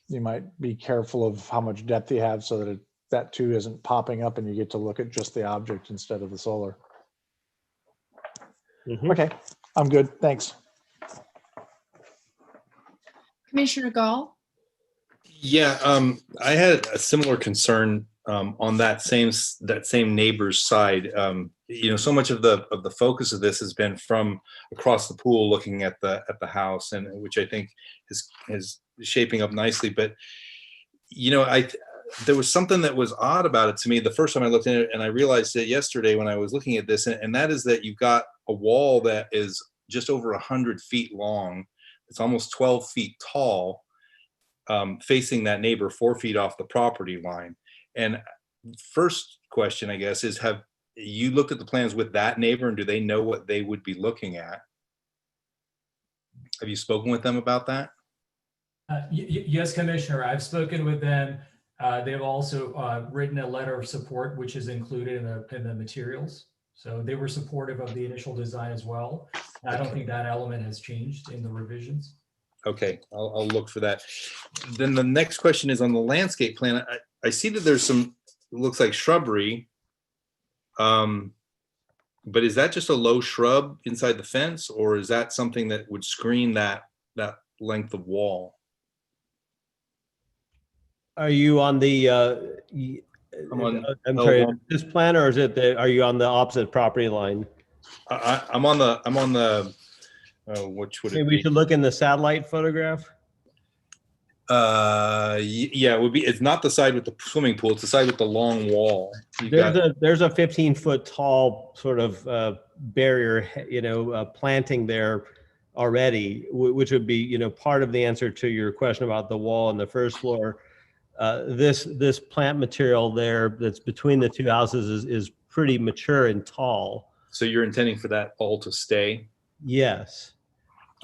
you might be careful of how much depth you have so that that too isn't popping up and you get to look at just the object instead of the solar. Mm-hmm. Okay, I'm good. Thanks. Commissioner Gall? Yeah, I had a similar concern on that same neighbor's side. So much of the focus of this has been from across the pool, looking at the house, and which I think is shaping up nicely. But there was something that was odd about it to me the first time I looked at it, and I realized it yesterday when I was looking at this, and that is that you've got a wall that is just over 100 feet long. It's almost 12 feet tall, facing that neighbor 4 feet off the property line. And first question, I guess, is have you looked at the plans with that neighbor, and do they know what they would be looking at? Have you spoken with them about that? Yes, Commissioner, I've spoken with them. They've also written a letter of support, which is included in the materials. So they were supportive of the initial design as well. I don't think that element has changed in the revisions. Okay, I'll look for that. Then the next question is on the landscape plan. I see that there's some, looks like shrubbery. But is that just a low shrub inside the fence, or is that something that would screen that length of wall? Are you on the, I'm sorry, this plan, or is it are you on the opposite property line? I'm on the, which would it Maybe be? we should look in the satellite photograph. Yeah, it would be. It's not the side with the swimming pool. It's the side with the long wall. There's a 15-foot tall sort of barrier, planting there already, which would be, part of the answer to your question about the wall on the first floor. This plant material there that's between the two houses is pretty mature and tall. So you're intending for that all to stay? Yes.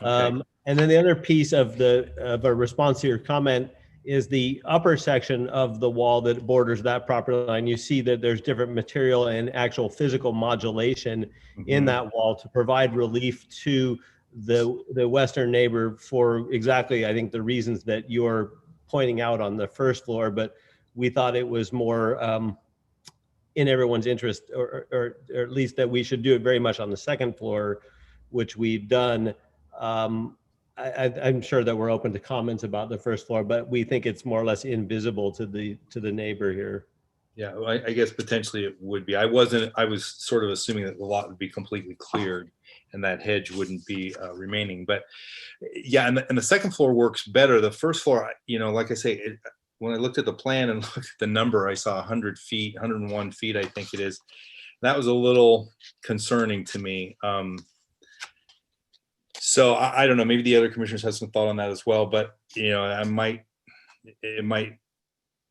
Okay. And then the other piece of a response to your comment is the upper section of the wall that borders that property line. You see that there's different material and actual physical modulation in that wall to provide relief to the western neighbor for exactly, I think, the reasons that you're pointing out on the first floor. But we thought it was more in everyone's interest, or at least that we should do it very much on the second floor, which we've done. I'm sure that we're open to comments about the first floor, but we think it's more or less invisible to the neighbor here. Yeah, well, I guess potentially it would be. I was sort of assuming that the lot would be completely cleared and that hedge wouldn't be remaining. But yeah, and the second floor works better. The first floor, like I say, when I looked at the plan and looked at the number, I saw 100 feet, 101 feet, I think it is. That was a little concerning to me. So I don't know, maybe the other commissioners have some thought on that as well, but you know, it might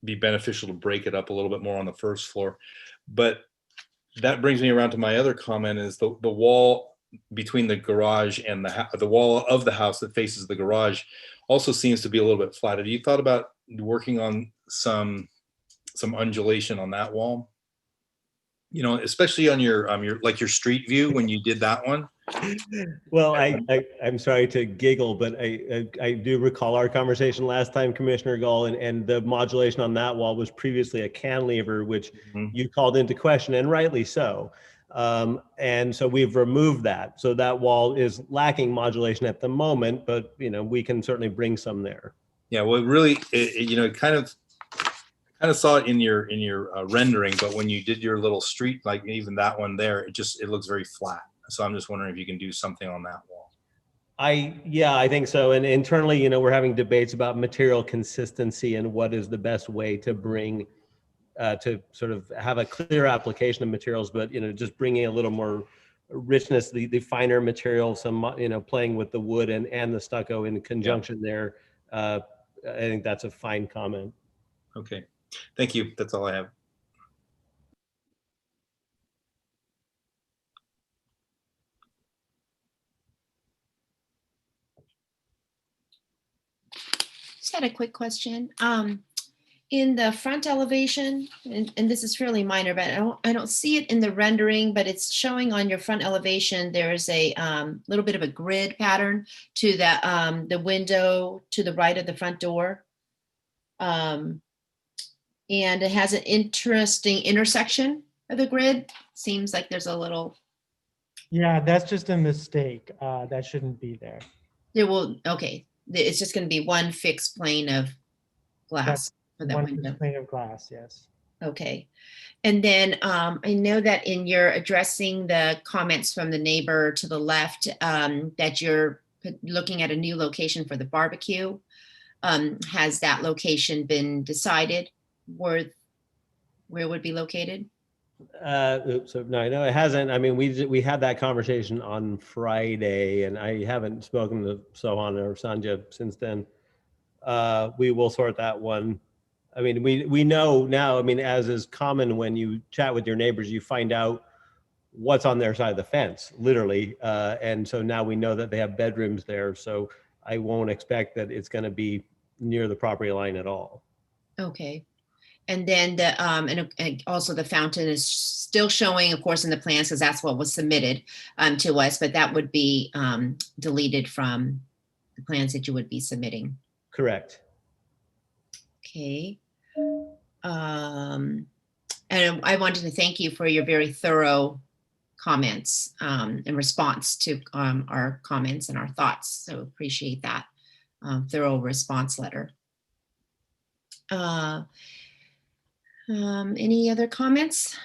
be beneficial to break it up a little bit more on the first floor. But that brings me around to my other comment is the wall between the garage and the wall of the house that faces the garage also seems to be a little bit flat. Have you thought about working on some undulation on that wall? You know, especially on your like your street view when you did that one. Well, I'm sorry to giggle, but I do recall our conversation last time, Commissioner Gall, and the modulation on that wall was previously a cantilever, which you called into question, and rightly so. And so we've removed that. So that wall is lacking modulation at the moment, but you know, we can certainly bring some there. Yeah, well, really, you know, kind of saw it in your rendering, but when you did your little street, like even that one there, it looks very flat. So I'm just wondering if you can do something on that wall. Yeah, I think so. And internally, you know, we're having debates about material consistency and what is the best way to bring to sort of have a clear application of materials, but you know, just bringing a little more richness, the finer material, some you know, playing with the wood and the stucco in conjunction there. I think that's a fine comment. Okay, thank you. That's all I have. Just had a quick question. In the front elevation, and this is fairly minor, but I don't see it in the rendering, but it's showing on your front elevation. There's a little bit of a grid pattern to the window to the right of the front door. And it has an interesting intersection of the grid. Seems like there's a little. Yeah, that's just a mistake. That shouldn't be there. Okay. It's just going to be one fixed plane of glass for that window. One plane of glass, yes. Okay. And then I know that in your addressing the comments from the neighbor to the left, that you're looking at a new location for the barbecue. Has that location been decided where it would be located? So no, it hasn't. I mean, we had that conversation on Friday, and I haven't spoken to Sohan or Sanjay since then. We will sort that one. I mean, we know now. I mean, as is common when you chat with your neighbors, you find out what's on their side of the fence, literally. And so now we know that they have bedrooms there. So I won't expect that it's going to be near the property line at all. Okay. And then and also the fountain is still showing, of course, in the plans, because that's what was submitted to us, but that would be deleted from the plans that you would be submitting. Correct. Okay. And I wanted to thank you for your very thorough comments in response to our comments and our thoughts. So appreciate that thorough response letter. Any other comments?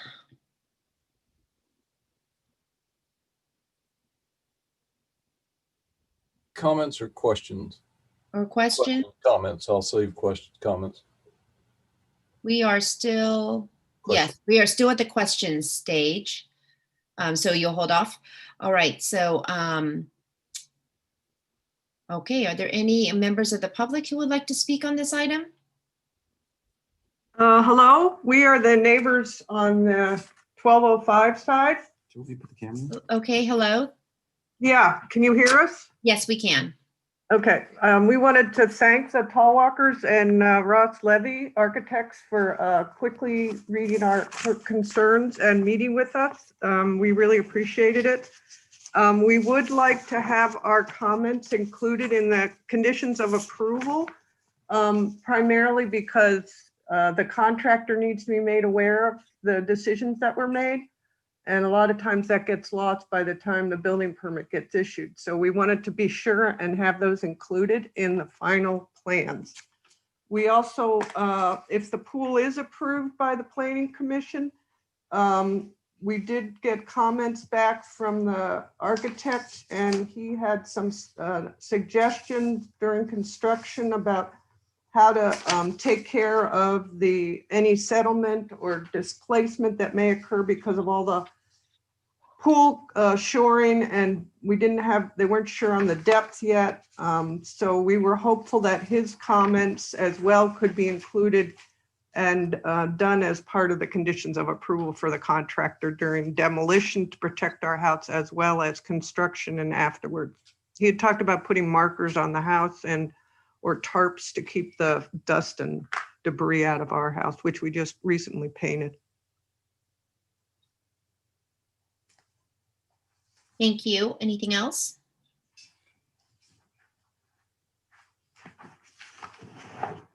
Comments or questions? Or question? Comments. I'll save questions, comments. We are still, yes, we are still at the questions stage. So you'll hold off. All right. So, okay. Are there any members of the public who would like to speak on this item? Hello, we are the neighbors on the 1205 side. Okay, hello. Yeah, can you hear us? Yes, we can. Okay, we wanted to thank the Tallwalkers and Ross Levy Architects for quickly reading our concerns and meeting with us. We really appreciated it. We would like to have our comments included in the conditions of approval, primarily because the contractor needs to be made aware of the decisions that were made. And a lot of times that gets lost by the time the building permit gets issued. So we wanted to be sure and have those included in the final plans. We also, if the pool is approved by the Planning Commission, we did get comments back from the architect, and he had some suggestions during construction about how to take care of any settlement or displacement that may occur because of all the pool shoring, and they weren't sure on the depth yet. So we were hopeful that his comments as well could be included and done as part of the conditions of approval for the contractor during demolition to protect our house as well as construction and afterwards. He had talked about putting markers on the house or tarps to keep the dust and debris out of our house, which we just recently painted. Thank you. Anything else?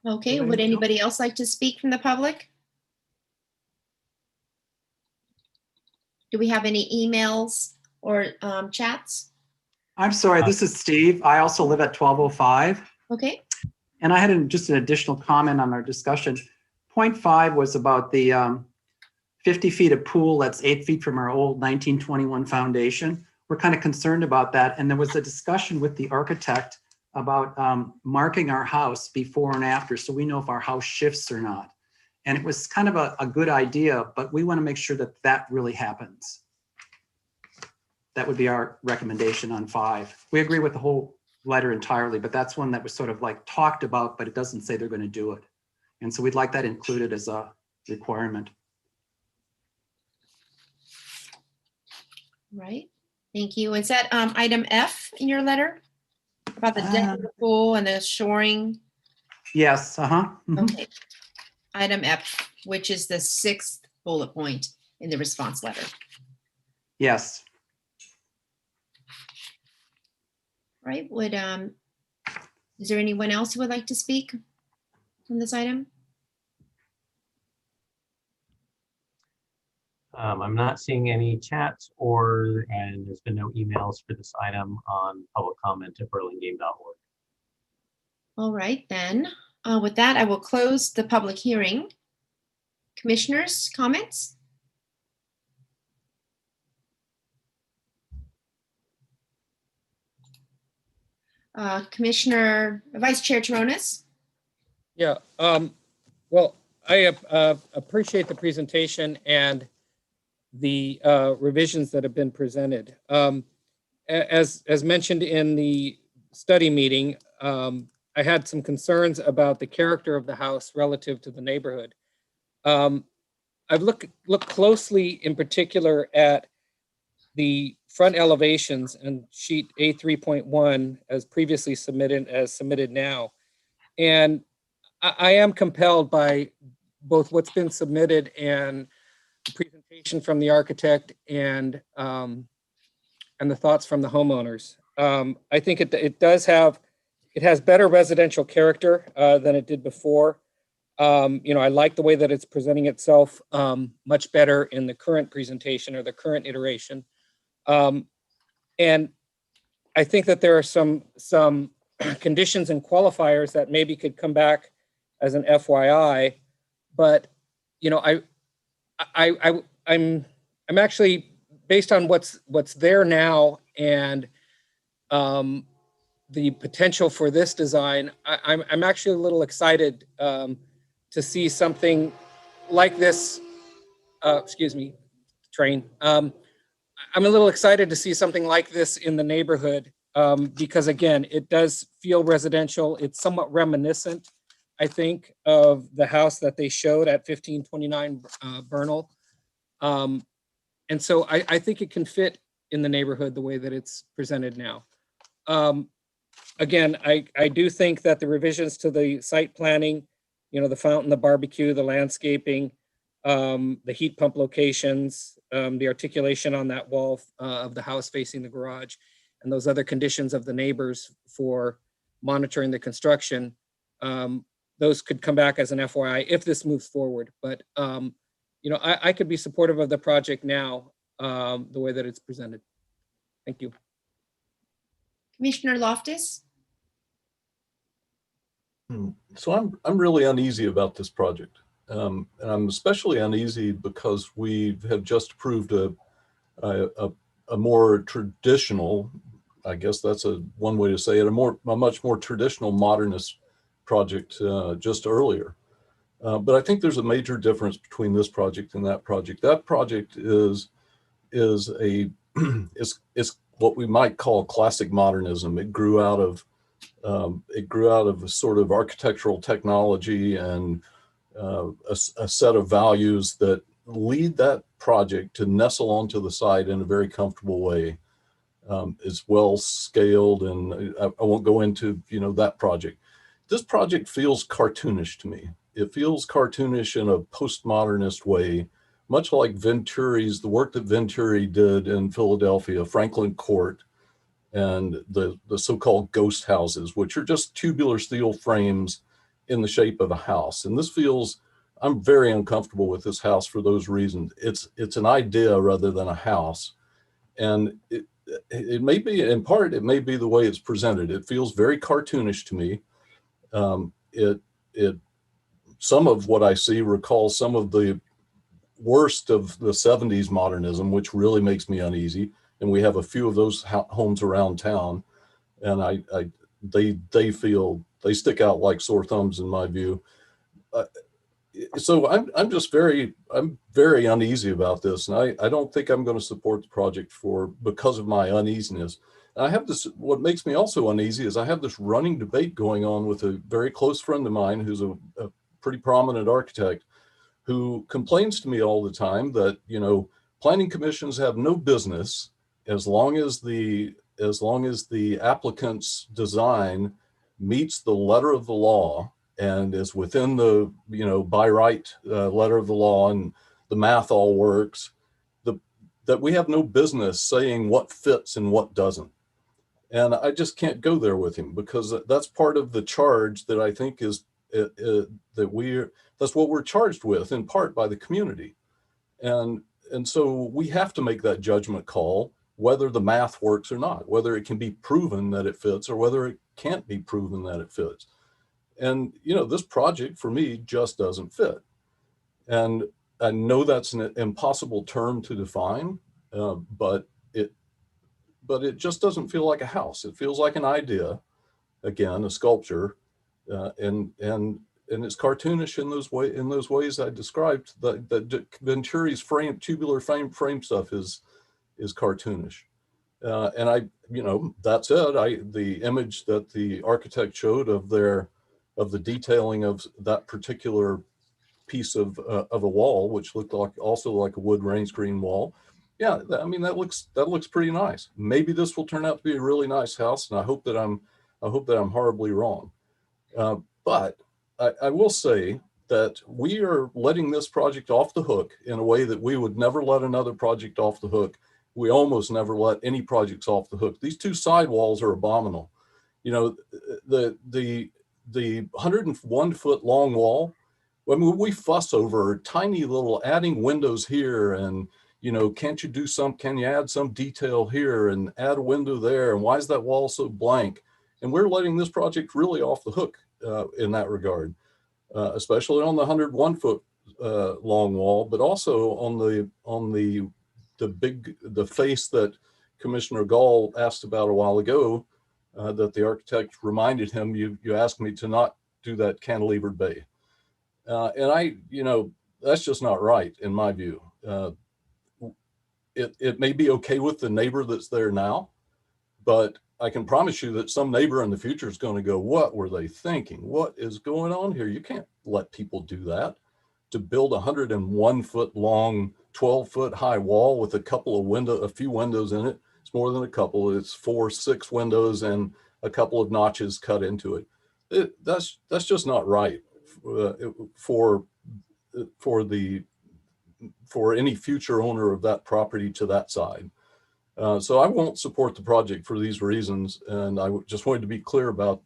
Okay, would anybody else like to speak from the public? Do we have any emails or chats? I'm sorry, this is Steve. I also live at 1205. Okay. And I had just an additional comment on our discussion. Point 5 was about the 50 feet of pool that's 8 feet from our old 1921 foundation. We're kind of concerned about that. And there was a discussion with the architect about marking our house before and after so we know if our house shifts or not. And it was kind of a good idea, but we want to make sure that that really happens. That would be our recommendation on 5. We agree with the whole letter entirely, but that's one that was sort of like talked about, but it doesn't say they're going to do it. And so we'd like that included as a requirement. Right. Thank you. Is that item F in your letter about the deck of the pool and the shoring? Yes. Okay. Item F, which is the 6th bullet point in the response letter. Yes. Right. Is there anyone else who would like to speak on this item? I'm not seeing any chats and there's been no emails for this item on public comment at burlingame.org. All right, then. With that, I will close the public hearing. Commissioners, comments? Commissioner, Vice Chair Toronis? Yeah, well, I appreciate the presentation and the revisions that have been presented. As mentioned in the study meeting, I had some concerns about the character of the house relative to the neighborhood. I've looked closely in particular at the front elevations and sheet A3.1 as previously submitted now. And I am compelled by both what's been submitted and the presentation from the architect and the thoughts from the homeowners. I think it has better residential character than it did before. I like the way that it's presenting itself much better in the current presentation or the current iteration. And I think that there are some conditions and qualifiers that maybe could come back as an FYI, but I'm actually, based on what's there now and the potential for this design, I'm actually a little excited to see something like this. Excuse me, train. I'm a little excited to see something like this in the neighborhood because, again, it does feel residential. It's somewhat reminiscent, I think, of the house that they showed at 1529 Bernal. And so I think it can fit in the neighborhood the way that it's presented now. Again, I do think that the revisions to the site planning, the fountain, the barbecue, the landscaping, the heat pump locations, the articulation on that wall of the house facing the garage, and those other conditions of the neighbors for monitoring the construction, those could come back as an FYI if this moves forward. But I could be supportive of the project now, the way that it's presented. Thank you. Commissioner Loftus? So I'm really uneasy about this project. And I'm especially uneasy because we have just approved a more traditional, I guess that's one way to say it, a much more traditional modernist project just earlier. But I think there's a major difference between this project and that project. That project is a is what we might call classic modernism. It grew out of a sort of architectural technology and a set of values that lead that project to nestle onto the site in a very comfortable way. It's well scaled, and I won't go into that project. This project feels cartoonish to me. It feels cartoonish in a postmodernist way, much like the work that Venturi did in Philadelphia, Franklin Court, and the so-called ghost houses, which are just tubular steel frames in the shape of a house. And I'm very uncomfortable with this house for those reasons. It's an idea rather than a house. And it may be, in part, it may be the way it's presented. It feels very cartoonish to me. Some of what I see recalls some of the worst of the 70s modernism, which really makes me uneasy. And we have a few of those homes around town, and they stick out like sore thumbs in my view. So I'm very uneasy about this, and I don't think I'm going to support the project because of my uneasiness. And I have this. What makes me also uneasy is I have this running debate going on with a very close friend of mine who's a pretty prominent architect, who complains to me all the time that planning commissions have no business as long as the applicant's design meets the letter of the law and is within the by right letter of the law, and the math all works, that we have no business saying what fits and what doesn't. And I just can't go there with him, because that's part of the charge that I think is that's what we're charged with, in part by the community. And so we have to make that judgment call, whether the math works or not, whether it can be proven that it fits or whether it can't be proven that it fits. And this project for me just doesn't fit. And I know that's an impossible term to define, but it just doesn't feel like a house. It feels like an idea, again, a sculpture, and it's cartoonish in those ways I described. That Venturi's tubular frame stuff is cartoonish, and that's it. The image that the architect showed of the detailing of that particular piece of a wall, which looked also like a wood rain screen wall. Yeah, I mean that looks pretty nice. Maybe this will turn out to be a really nice house, and I hope that I'm horribly wrong. But I will say that we are letting this project off the hook in a way that we would never let another project off the hook. We almost never let any projects off the hook. These two side walls are abominable. The 101-foot long wall. I mean, we fuss over tiny little adding windows here, and can't you add some detail here and add a window there, and why is that wall so blank? And we're letting this project really off the hook in that regard, especially on the 101-foot long wall, but also on the face that Commissioner Gall asked about a while ago, that the architect reminded him, you asked me to not do that cantilevered bay. And that's just not right in my view. It may be okay with the neighbor that's there now, but I can promise you that some neighbor in the future is going to go, what were they thinking? What is going on here? You can't let people do that. To build a 101-foot long, 12-foot high wall with a few windows in it. It's more than a couple. It's 4-6 windows and a couple of notches cut into it. That's just not right for any future owner of that property to that side. So I won't support the project for these reasons, and I just wanted to be clear about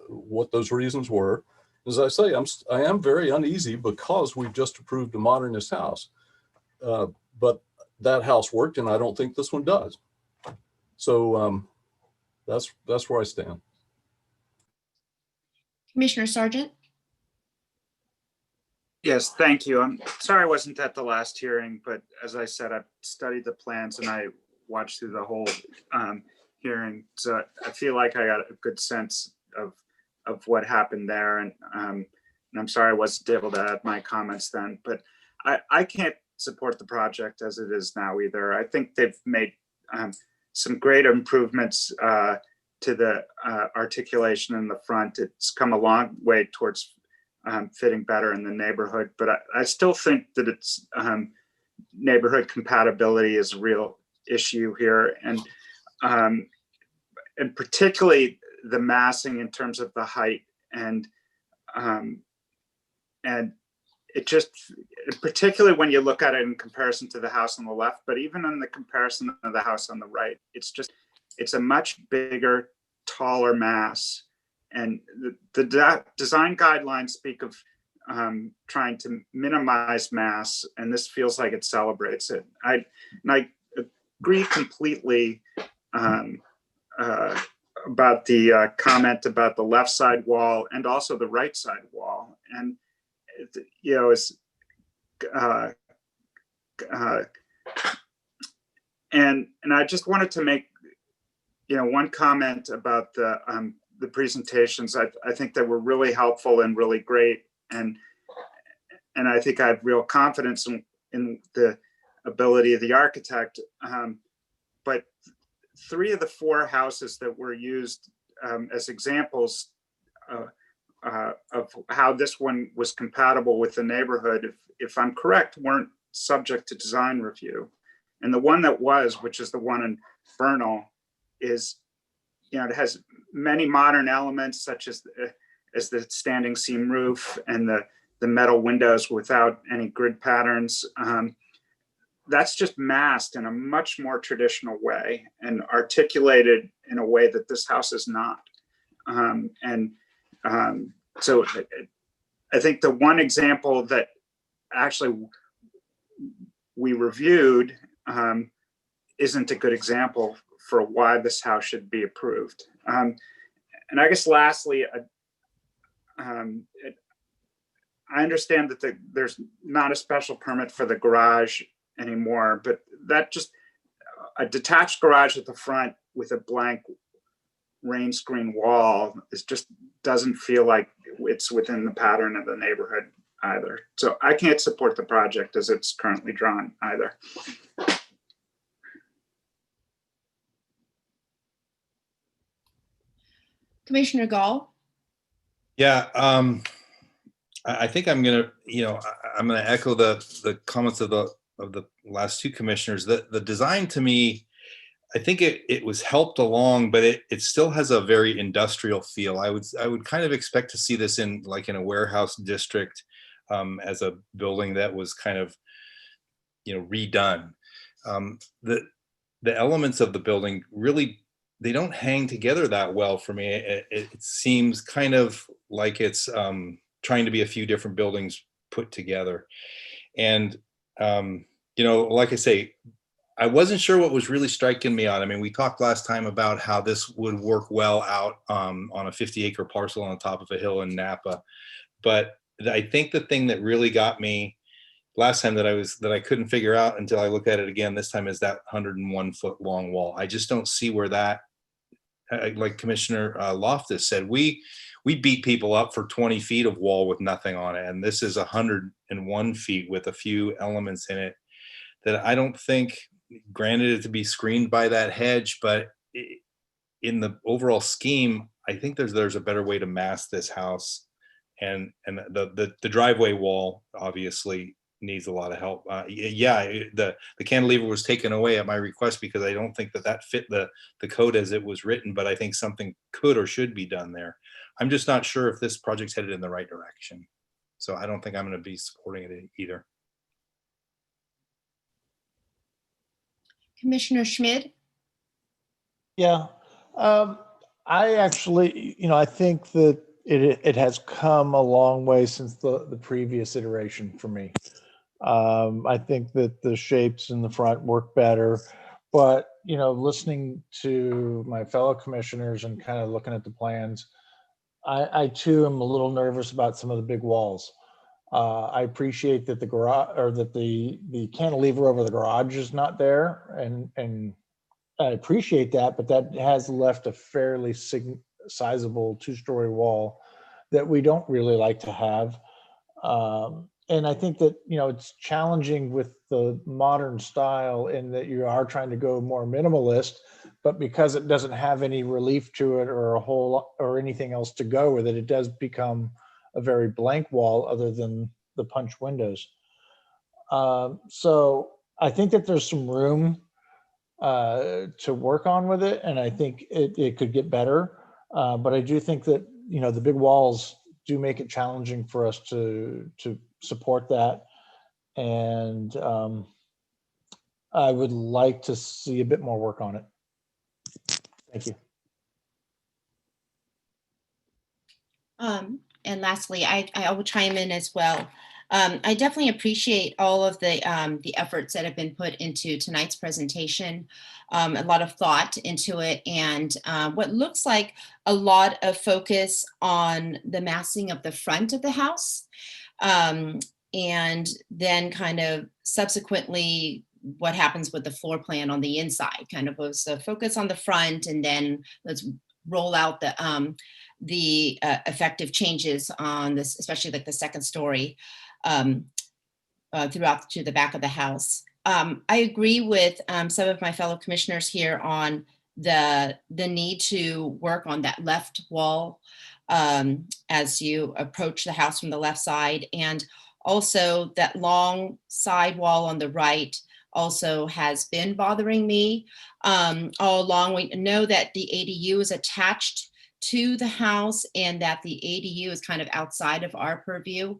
what those reasons were. As I say, I am very uneasy because we've just approved a modernist house, but that house worked, and I don't think this one does. So that's where I stand. Commissioner Sargent? Yes, thank you. I'm sorry I wasn't at the last hearing, but as I said, I've studied the plans and I watched through the whole hearing. So I feel like I got a good sense of what happened there. And I'm sorry I wasn't able to add my comments then, but I can't support the project as it is now either. I think they've made some great improvements to the articulation in the front. It's come a long way towards fitting better in the neighborhood, but I still think that it's neighborhood compatibility is a real issue here, and particularly the massing in terms of the height, and it just, particularly when you look at it in comparison to the house on the left, but even in the comparison of the house on the right, it's a much bigger, taller mass. And the design guidelines speak of trying to minimize mass, and this feels like it celebrates it. I agree completely about the comment about the left side wall and also the right side wall. And it's and I just wanted to make one comment about the presentations. I think they were really helpful and really great, and I think I have real confidence in the ability of the architect. But 3 of the 4 houses that were used as examples of how this one was compatible with the neighborhood, if I'm correct, weren't subject to design review. And the one that was, which is the one in Bernal, is, it has many modern elements such as the standing seam roof and the metal windows without any grid patterns. That's just masked in a much more traditional way and articulated in a way that this house is not. So I think the one example that actually we reviewed isn't a good example for why this house should be approved. And I guess lastly, I understand that there's not a special permit for the garage anymore, but that just, a detached garage at the front with a blank rain screen wall just doesn't feel like it's within the pattern of the neighborhood either. So I can't support the project as it's currently drawn either. Commissioner Gall? Yeah, I think I'm gonna echo the comments of the last 2 commissioners. The design, to me, I think it was helped along, but it still has a very industrial feel. I would kind of expect to see this in a warehouse district, as a building that was kind of redone. The elements of the building really, they don't hang together that well for me. It seems kind of like it's trying to be a few different buildings put together. And like I say, I wasn't sure what was really striking me on. I mean, we talked last time about how this would work well out on a 50-acre parcel on the top of a hill in Napa. But I think the thing that really got me last time that I couldn't figure out until I looked at it again this time is that 101-foot long wall. I just don't see where that, like Commissioner Loftus said, we beat people up for 20 feet of wall with nothing on it. And this is 101 feet with a few elements in it that I don't think, granted it to be screened by that hedge, but in the overall scheme, I think there's a better way to mask this house. And the driveway wall obviously needs a lot of help. The cantilever was taken away at my request because I don't think that fit the code as it was written, but I think something could or should be done there. I'm just not sure if this project's headed in the right direction. So I don't think I'm going to be supporting it either. Commissioner Schmidt? Yeah, I actually, I think that it has come a long way since the previous iteration for me. I think that the shapes in the front work better, but listening to my fellow commissioners and kind of looking at the plans, I too am a little nervous about some of the big walls. I appreciate that the garage, or that the cantilever over the garage is not there, and I appreciate that, but that has left a fairly sizable 2-story wall that we don't really like to have. And I think that, you know, it's challenging with the modern style in that you are trying to go more minimalist, but because it doesn't have any relief to it or a whole or anything else to go with it, it does become a very blank wall other than the punch windows. So I think that there's some room to work on with it, and I think it could get better. But I do think that, you know, the big walls do make it challenging for us to support that. And I would like to see a bit more work on it. Thank you. And lastly, I will chime in as well. I definitely appreciate all of the efforts that have been put into tonight's presentation, a lot of thought into it, and what looks like a lot of focus on the massing of the front of the house, and then kind of subsequently what happens with the floor plan on the inside. Kind of was a focus on the front, and then let's roll out the effective changes on this, especially like the second story throughout to the back of the house. I agree with some of my fellow commissioners here on the need to work on that left wall as you approach the house from the left side, and also that long side wall on the right also has been bothering me all along. We know that the ADU is attached to the house and that the ADU is kind of outside of our purview.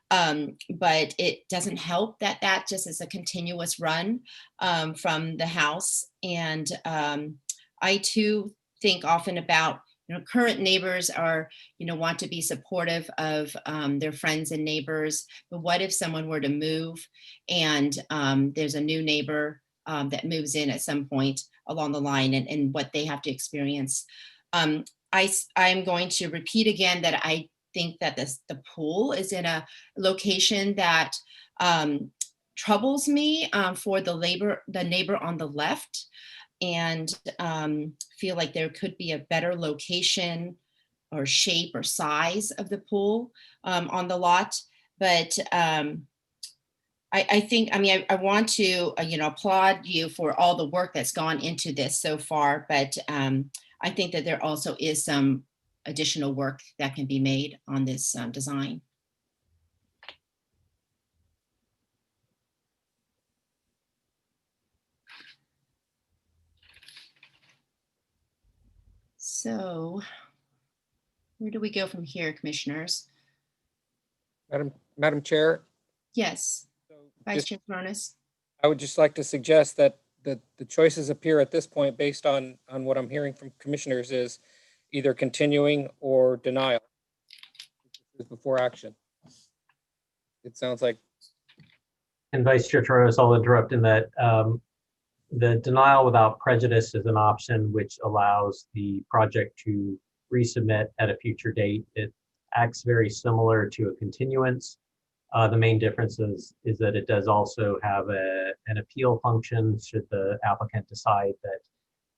But it doesn't help that that just is a continuous run from the house. And I too think often about, you know, current neighbors are, you know, want to be supportive of their friends and neighbors. But what if someone were to move and there's a new neighbor that moves in at some point along the line, and what they have to experience? I'm going to repeat again that I think that the pool is in a location that troubles me for the neighbor on the left, and feel like there could be a better location or shape or size of the pool on the lot. But I think, I mean, I want to, you know, applaud you for all the work that's gone into this so far, but I think that there also is some additional work that can be made on this design. So where do we go from here, commissioners? Madam Chair, Yes, Vice just- Chair Cronus. I would just like to suggest that the choices appear at this point based on what I'm hearing from commissioners is either continuing or denial before action. It sounds like. And Vice Chair Torres, I'll interrupt in that the denial without prejudice is an option which allows the project to resubmit at a future date. It acts very similar to a continuance. The main difference is that it does also have an appeal function should the applicant decide that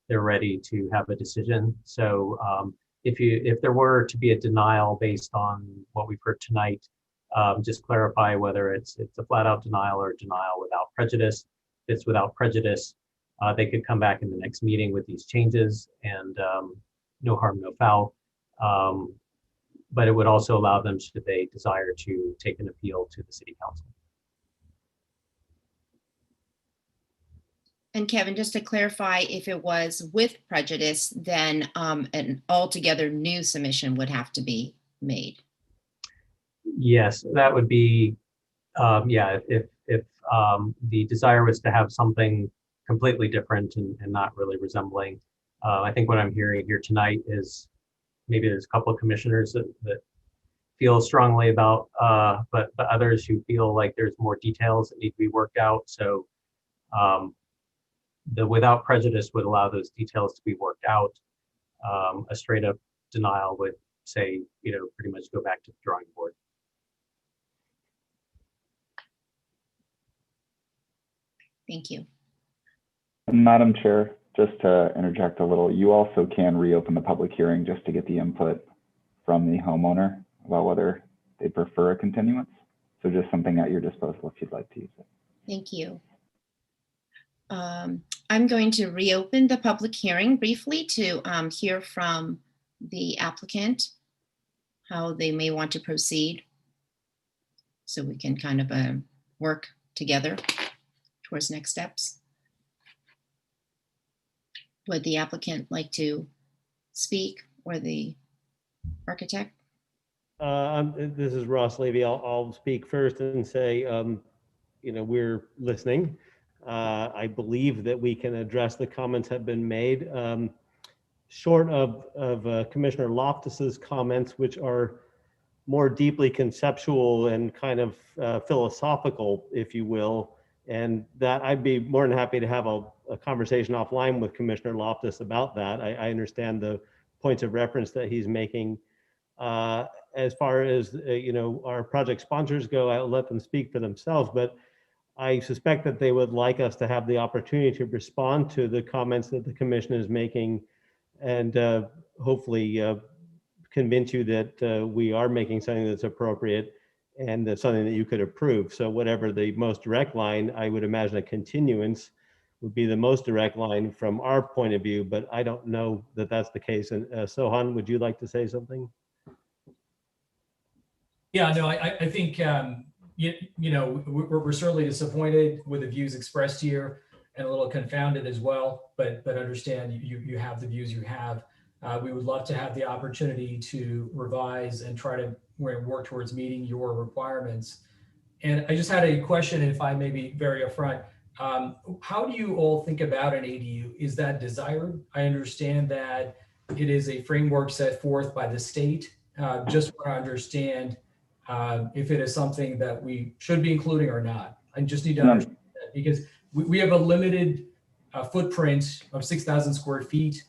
they're ready to have a decision. So if there were to be a denial based on what we've heard tonight, just clarify whether it's a flat out denial or denial without prejudice. If it's without prejudice, they could come back in the next meeting with these changes, and no harm, no foul. But it would also allow them, should they desire to take an appeal to the city council. And Kevin, just to clarify, if it was with prejudice, then an altogether new submission would have to be made. Yes, that would be, yeah, if the desire was to have something completely different and not really resembling. I think what I'm hearing here tonight is maybe there's a couple of commissioners that feel strongly about, but others who feel like there's more details that need to be worked out. So the without prejudice would allow those details to be worked out. A straight up denial would say, you know, pretty much go back to the drawing board. Thank you. Madam Chair, just to interject a little, you also can reopen the public hearing just to get the input from the homeowner about whether they prefer a continuance. So just something at your disposal if you'd like to use it. Thank you. I'm going to reopen the public hearing briefly to hear from the applicant, how they may want to proceed, so we can kind of work together towards next steps. Would the applicant like to speak, or the architect? This is Ross Levy. I'll speak first and say, we're listening. I believe that we can address the comments that have been made. Short of Commissioner Loftus's comments, which are more deeply conceptual and kind of philosophical, if you will, and that I'd be more than happy to have a conversation offline with Commissioner Loftus about that. I understand the points of reference that he's making. As far as our project sponsors go, I'll let them speak for themselves, but I suspect that they would like us to have the opportunity to respond to the comments that the commission is making, and hopefully convince you that we are making something that's appropriate and that's something that you could approve. So whatever the most direct line, I would imagine a continuance would be the most direct line from our point of view, but I don't know that that's the case. And Sohan, would you like to say something? Yeah, no, I think, we're certainly disappointed with the views expressed here and a little confounded as well, but understand you have the views you have. We would love to have the opportunity to revise and try to work towards meeting your requirements. And I just had a question, if I may be very upfront. How do you all think about an ADU? Is that desired? I understand that it is a framework set forth by the state. Just want to understand if it is something that we should be including or not. I just need to understand that, because we have a limited footprint of 6,000 square feet,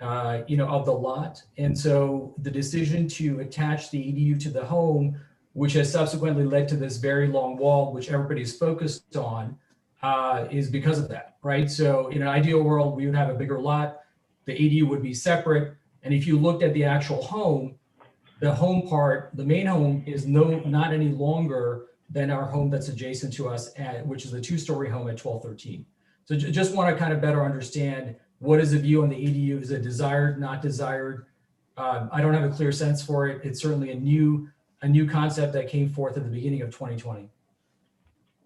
of the lot. And so the decision to attach the ADU to the home, which has subsequently led to this very long wall, which everybody's focused on, is because of that, right? So in an ideal world, we would have a bigger lot, the ADU would be separate. And if you looked at the actual home, the home part, the main home is not any longer than our home that's adjacent to us, which is a 2-story home at 1213. So just want to kind of better understand, what is the view on the ADU? Is it desired, not desired? I don't have a clear sense for it. It's certainly a new concept that came forth at the beginning of 2020.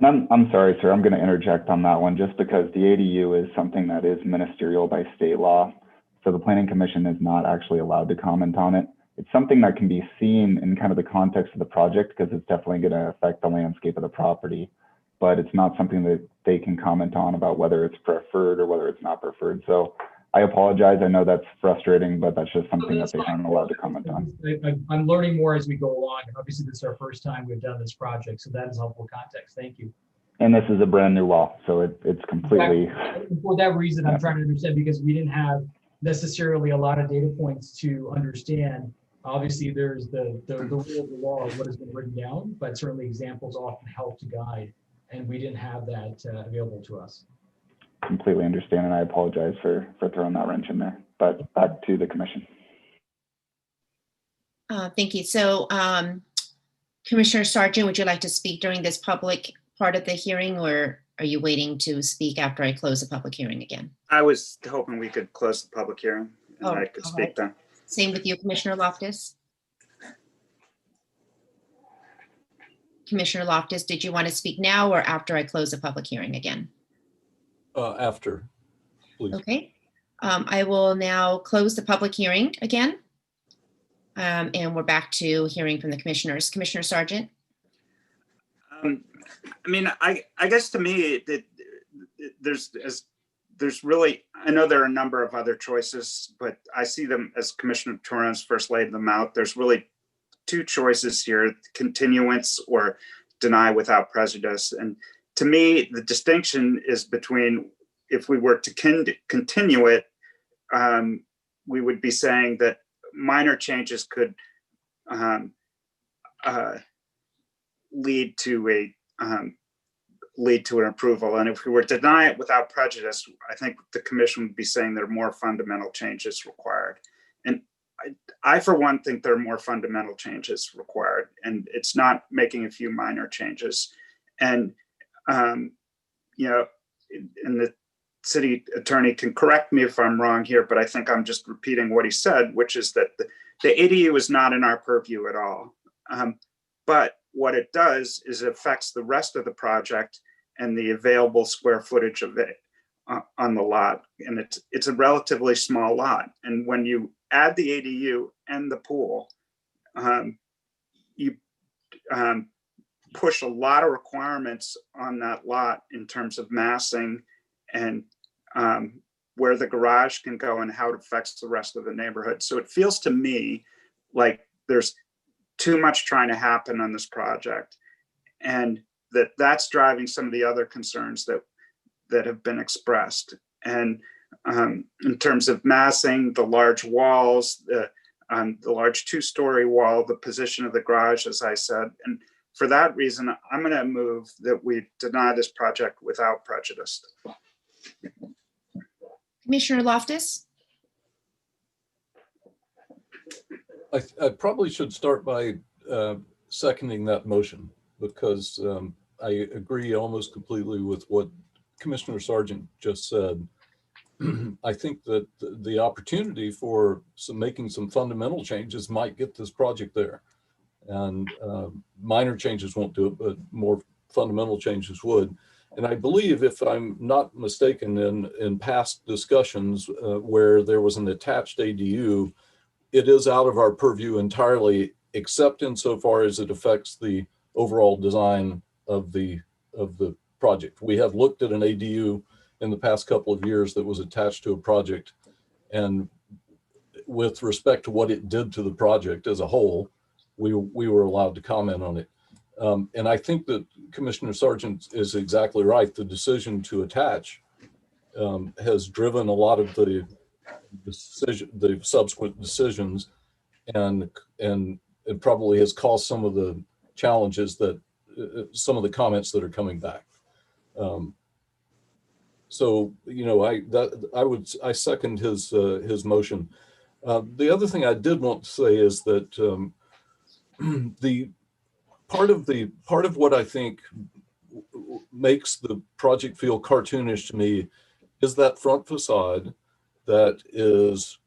And I'm sorry, sir, I'm going to interject on that one, just because the ADU is something that is ministerial by state law. So the Planning Commission is not actually allowed to comment on it. It's something that can be seen in kind of the context of the project, because it's definitely going to affect the landscape of the property, but it's not something that they can comment on about whether it's preferred or whether it's not preferred. So I apologize. I know that's frustrating, but that's just something that they aren't allowed to comment on. I'm learning more as we go along. Obviously, this is our first time we've done this project, so that is helpful context. Thank you. And this is a brand new law, so it's completely. For that reason, I'm trying to understand, because we didn't have necessarily a lot of data points to understand. Obviously, there's the rule of the law of what has been written down, but certainly examples often help to guide, and we didn't have that available to us. Completely understand, and I apologize for throwing that wrench in there, but back to the commission. Thank you. So Commissioner Sargent, would you like to speak during this public part of the hearing, or are you waiting to speak after I close the public hearing again? I was hoping we could close the public hearing and I could speak then. Same with you, Commissioner Loftus. Commissioner Loftus, did you want to speak now or after I close the public hearing again? After, please. Okay. I will now close the public hearing again. And we're back to hearing from the commissioners. Commissioner Sargent. I mean, I guess to me, there's really, I know there are a number of other choices, but I see them as Commissioner Torrens first laid them out. There's really two choices here: continuance or deny without prejudice. And to me, the distinction is between, if we were to continue it, we would be saying that minor changes could lead to an approval. And if we were to deny it without prejudice, I think the commission would be saying there are more fundamental changes required. And I for one, think there are more fundamental changes required. and it's not making a few minor changes. And, you know, and the city attorney can correct me if I'm wrong here, but I think I'm just repeating what he said, which is that the ADU is not in our purview at all. But what it does is it affects the rest of the project and the available square footage of it on the lot. And it's a relatively small lot. And when you add the ADU and the pool, you push a lot of requirements on that lot in terms of massing and where the garage can go and how it affects the rest of the neighborhood. So it feels to me like there's too much trying to happen on this project, and that's driving some of the other concerns that have been expressed. And in terms of massing, the large walls, the large 2-story wall, the position of the garage, as I said. And for that reason, I'm going to move that we deny this project without prejudice. Commissioner Loftus? I probably should start by seconding that motion, because I agree almost completely with what Commissioner Sargent just said. I think that the opportunity for making some fundamental changes might get this project there. And minor changes won't do it, but more fundamental changes would. And I believe, if I'm not mistaken, in past discussions where there was an attached ADU, it is out of our purview entirely, except insofar as it affects the overall design of the project. We have looked at an ADU in the past couple of years that was attached to a project, and with respect to what it did to the project as a whole, we were allowed to comment on it. And I think that Commissioner Sargent is exactly right. The decision to attach has driven a lot of the subsequent decisions, and it probably has caused some of the challenges that some of the comments that are coming back. So, you know, I second his motion. The other thing I did want to say is that the part of what I think makes the project feel cartoonish to me is that front facade that is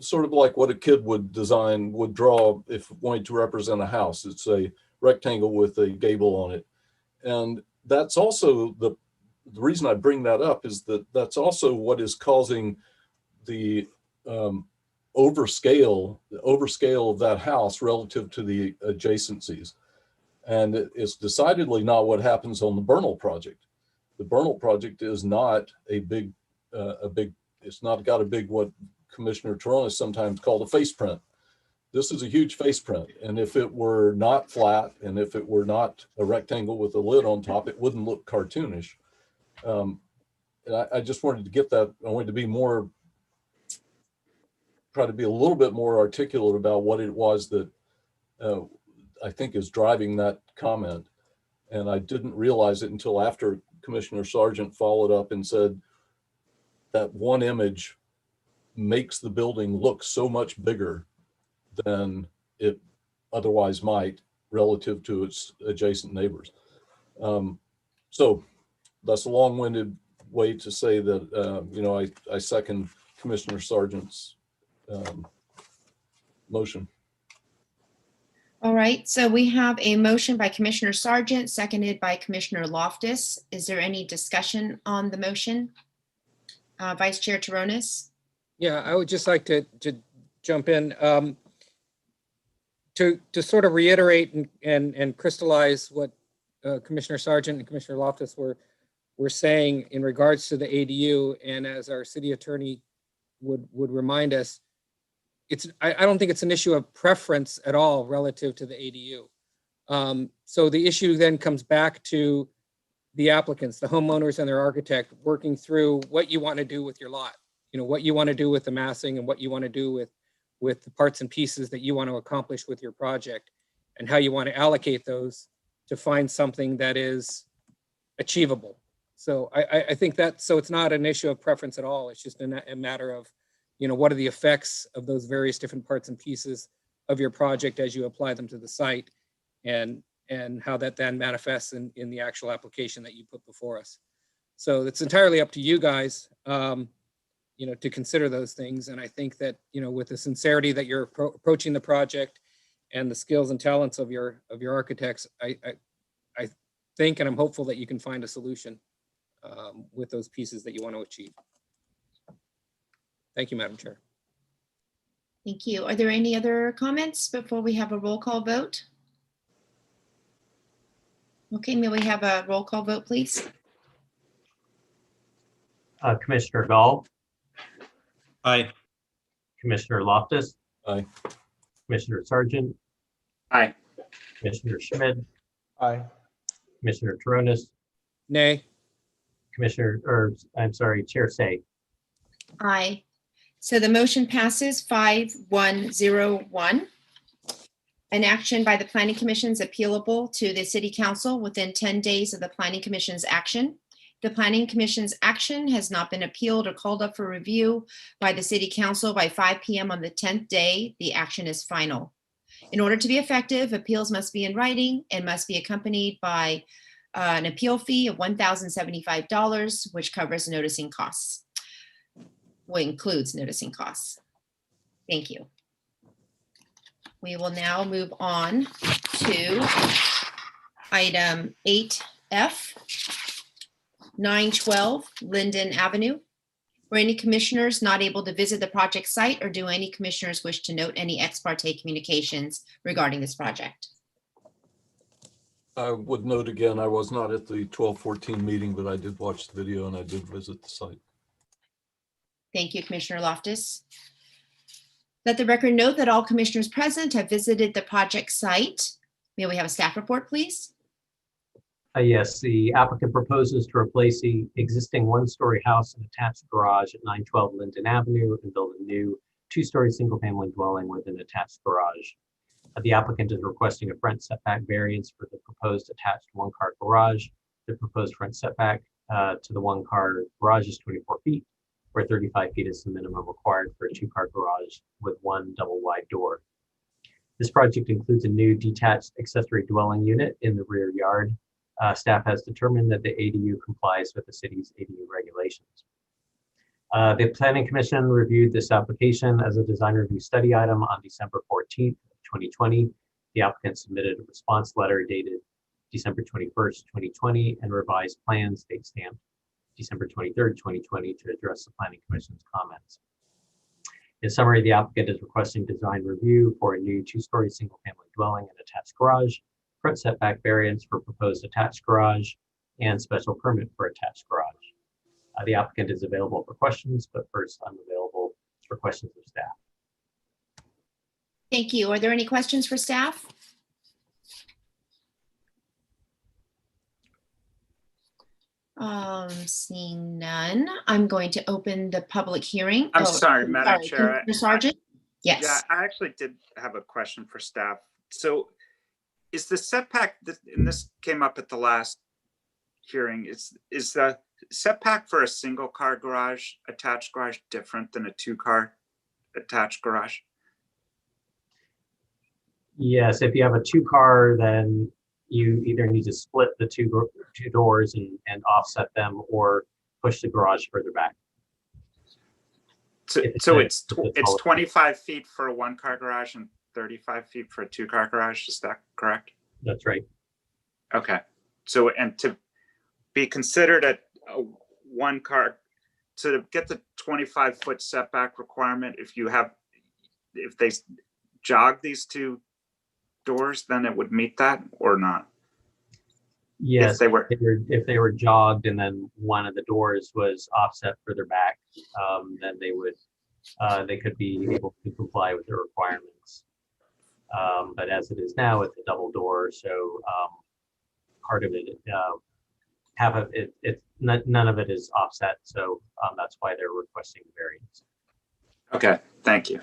sort of like what a kid would draw if wanting to represent a house. It's a rectangle with a gable on it. And that's also the reason I bring that up, is that that's also what is causing the overscale of that house relative to the adjacencies. And it's decidedly not what happens on the Bernal project. The Bernal project is not it's not got a big, what Commissioner Toronis sometimes called a face print. This is a huge face print. And if it were not flat, and if it were not a rectangle with a lid on top, it wouldn't look cartoonish. And I just wanted to get that. I wanted to be try to be a little bit more articulate about what it was that I think is driving that comment. And I didn't realize it until after Commissioner Sargent followed up and said that one image makes the building look so much bigger than it otherwise might relative to its adjacent neighbors. So that's a long-winded way to say that, you know, I second Commissioner Sargent's motion. All right, so we have a motion by Commissioner Sargent, seconded by Commissioner Loftus. Is there any discussion on the motion? Vice Chair Toronis? Yeah, I would just like to jump in to sort of reiterate and crystallize what Commissioner Sargent and Commissioner Loftus were saying in regards to the ADU. And as our city attorney would remind us, I don't think it's an issue of preference at all relative to the ADU. So the issue then comes back to the applicants, the homeowners and their architect, working through what you want to do with your lot. You know, what you want to do with the massing and what you want to do with the parts and pieces that you want to accomplish with your project, and how you want to allocate those to find something that is achievable. So I think so it's not an issue of preference at all. It's just a matter of, you know, what are the effects of those various different parts and pieces of your project as you apply them to the site, and how that then manifests in the actual application that you put before us. So it's entirely up to you guys, to consider those things. And I think that, with the sincerity that you're approaching the project and the skills and talents of your architects, I think, and I'm hopeful that you can find a solution with those pieces that you want to achieve. Thank you, Madam Chair. Thank you. Are there any other comments before we have a roll call vote? Okay, may we have a roll call vote, please? Commissioner Gall, Aye. Commissioner Loftus, Aye. Commissioner Sargent, Aye. Commissioner Schmidt, Aye. Commissioner Taronis, Nay. Chair Say. Aye. So the motion passes 5-1-0-1. An action by the Planning Commission is appealable to the City Council within 10 days of the Planning Commission's action. The Planning Commission's action has not been appealed or called up for review by the City Council by 5 p.m. on the 10th day. The action is final. In order to be effective, appeals must be in writing and must be accompanied by an appeal fee of $1,075, which covers noticing costs. Well, includes noticing costs. Thank you. We will now move on to item 8F, 912 Linden Avenue. Were any commissioners not able to visit the project site, or do any commissioners wish to note any ex parte communications regarding this project? I would note again, I was not at the 12-14 meeting, but I did watch the video and I did visit the site. Thank you, Commissioner Loftus. Let the record note that all commissioners present have visited the project site. May we have a staff report, please? Yes, the applicant proposes to replace the existing one-story house and attached garage at 912 Linden Avenue and build a new two-story single-family dwelling with an attached garage. The applicant is requesting a front setback variance for the proposed attached one-car garage. The proposed front setback to the one-car garage is 24 feet, where 35 feet is the minimum required for a two-car garage with one double-wide door. This project includes a new detached accessory dwelling unit in the rear yard. Staff has determined that the ADU complies with the city's ADU regulations. The Planning Commission reviewed this application as a design review study item on December 14th, 2020. The applicant submitted a response letter dated December 21st, 2020, and revised plans date stamped December 23rd, 2020 to address the Planning Commission's comments. In summary, the applicant is requesting design review for a new two-story single-family dwelling and attached garage, front setback variance for proposed attached garage, and special permit for attached garage. The applicant is available for questions, but first I'm available for questions of staff. Thank you. Are there any questions for staff? Seeing none, I'm going to open the public hearing. I'm sorry, Madam Chair. Commissioner Sargent? Yes. Yeah, I actually did have a question for staff. So is the setback, and this came up at the last hearing, is the setback for a single car garage, attached garage, different than a two-car attached garage? Yes, if you have a two-car, then you either need to split the two doors and offset them, or push the garage further back. So it's 25 feet for a one-car garage and 35 feet for a two-car garage. Is that correct? That's right. Okay. So, and to be considered a one-car, to get the 25-foot setback requirement, if they jog these two doors, then it would meet that or not? Yes, if they were jogged and then one of the doors was offset further back, then they could be able to comply with the requirements. But as it is now, it's a double door, so part of it, none of it is offset, so that's why they're requesting variance. Okay, thank you.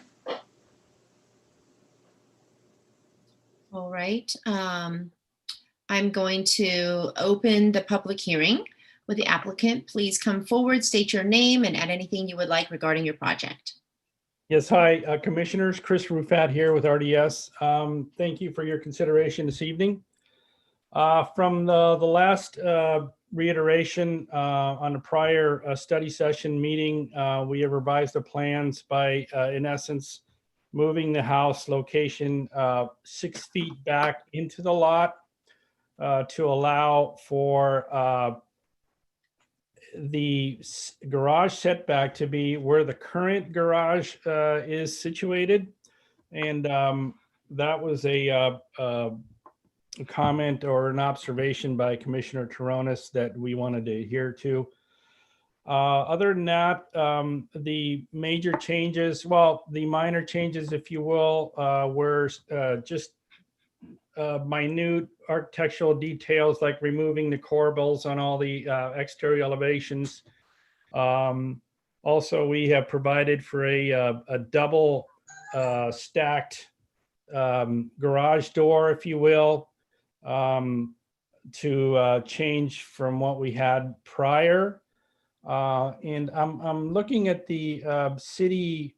All right. I'm going to open the public hearing. Would the applicant please come forward, state your name, and add anything you would like regarding your project? Yes, hi, Commissioners. Chris Rufat here with RDS. Thank you for your consideration this evening. From the last reiteration on a prior study session meeting, we have revised the plans by, in essence, moving the house location 6 feet back into the lot to allow for the garage setback to be where the current garage is situated. And that was a comment or an observation by Commissioner Taronis that we wanted to adhere to. Other than that, the major changes, well, the minor changes, if you will, were just minute architectural details like removing the corbels on all the exterior elevations. Also, we have provided for a double stacked garage door, if you will, to change from what we had prior. And I'm looking at the city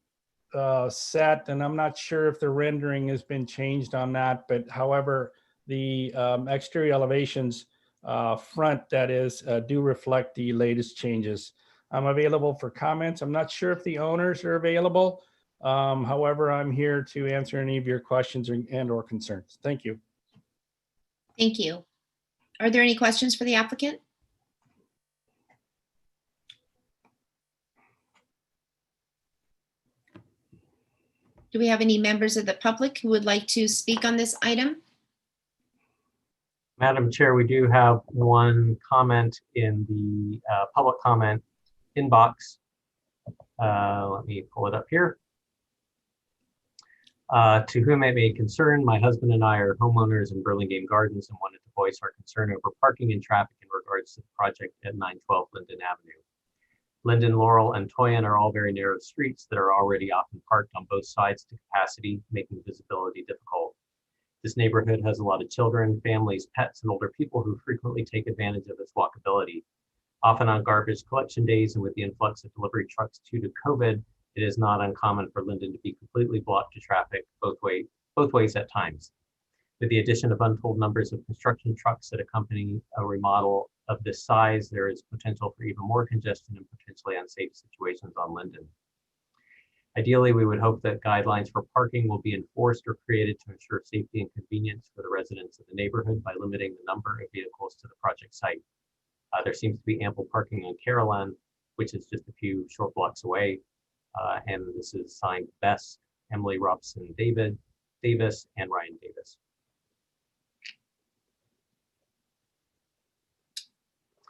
set, and I'm not sure if the rendering has been changed on that, but however, the exterior elevations front, that is, do reflect the latest changes. I'm available for comments. I'm not sure if the owners are available. However, I'm here to answer any of your questions and/or concerns. Thank you. Thank you. Are there any questions for the applicant? Do we have any members of the public who would like to speak on this item? Madam Chair, we do have one comment in the public comment inbox. Let me pull it up here. To whom it may concern, my husband and I are homeowners in Burlingame Gardens and wanted to voice our concern over parking and traffic in regards to the project at 912 Linden Avenue. Linden, Laurel, and Toyin are all very narrow streets that are already often parked on both sides to capacity, making visibility difficult. This neighborhood has a lot of children, families, pets, and older people who frequently take advantage of its walkability. Often on garbage collection days and with the influx of delivery trucks due to COVID, it is not uncommon for Linden to be completely blocked to traffic both ways at times. With the addition of untold numbers of construction trucks that accompany a remodel of this size, there is potential for even more congestion and potentially unsafe situations on Linden. Ideally, we would hope that guidelines for parking will be enforced or created to ensure safety and convenience for the residents of the neighborhood by limiting the number of vehicles to the project site. There seems to be ample parking on Caroline, which is just a few short blocks away. And this is signed Bess, Emily Robson, Davis, and Ryan Davis.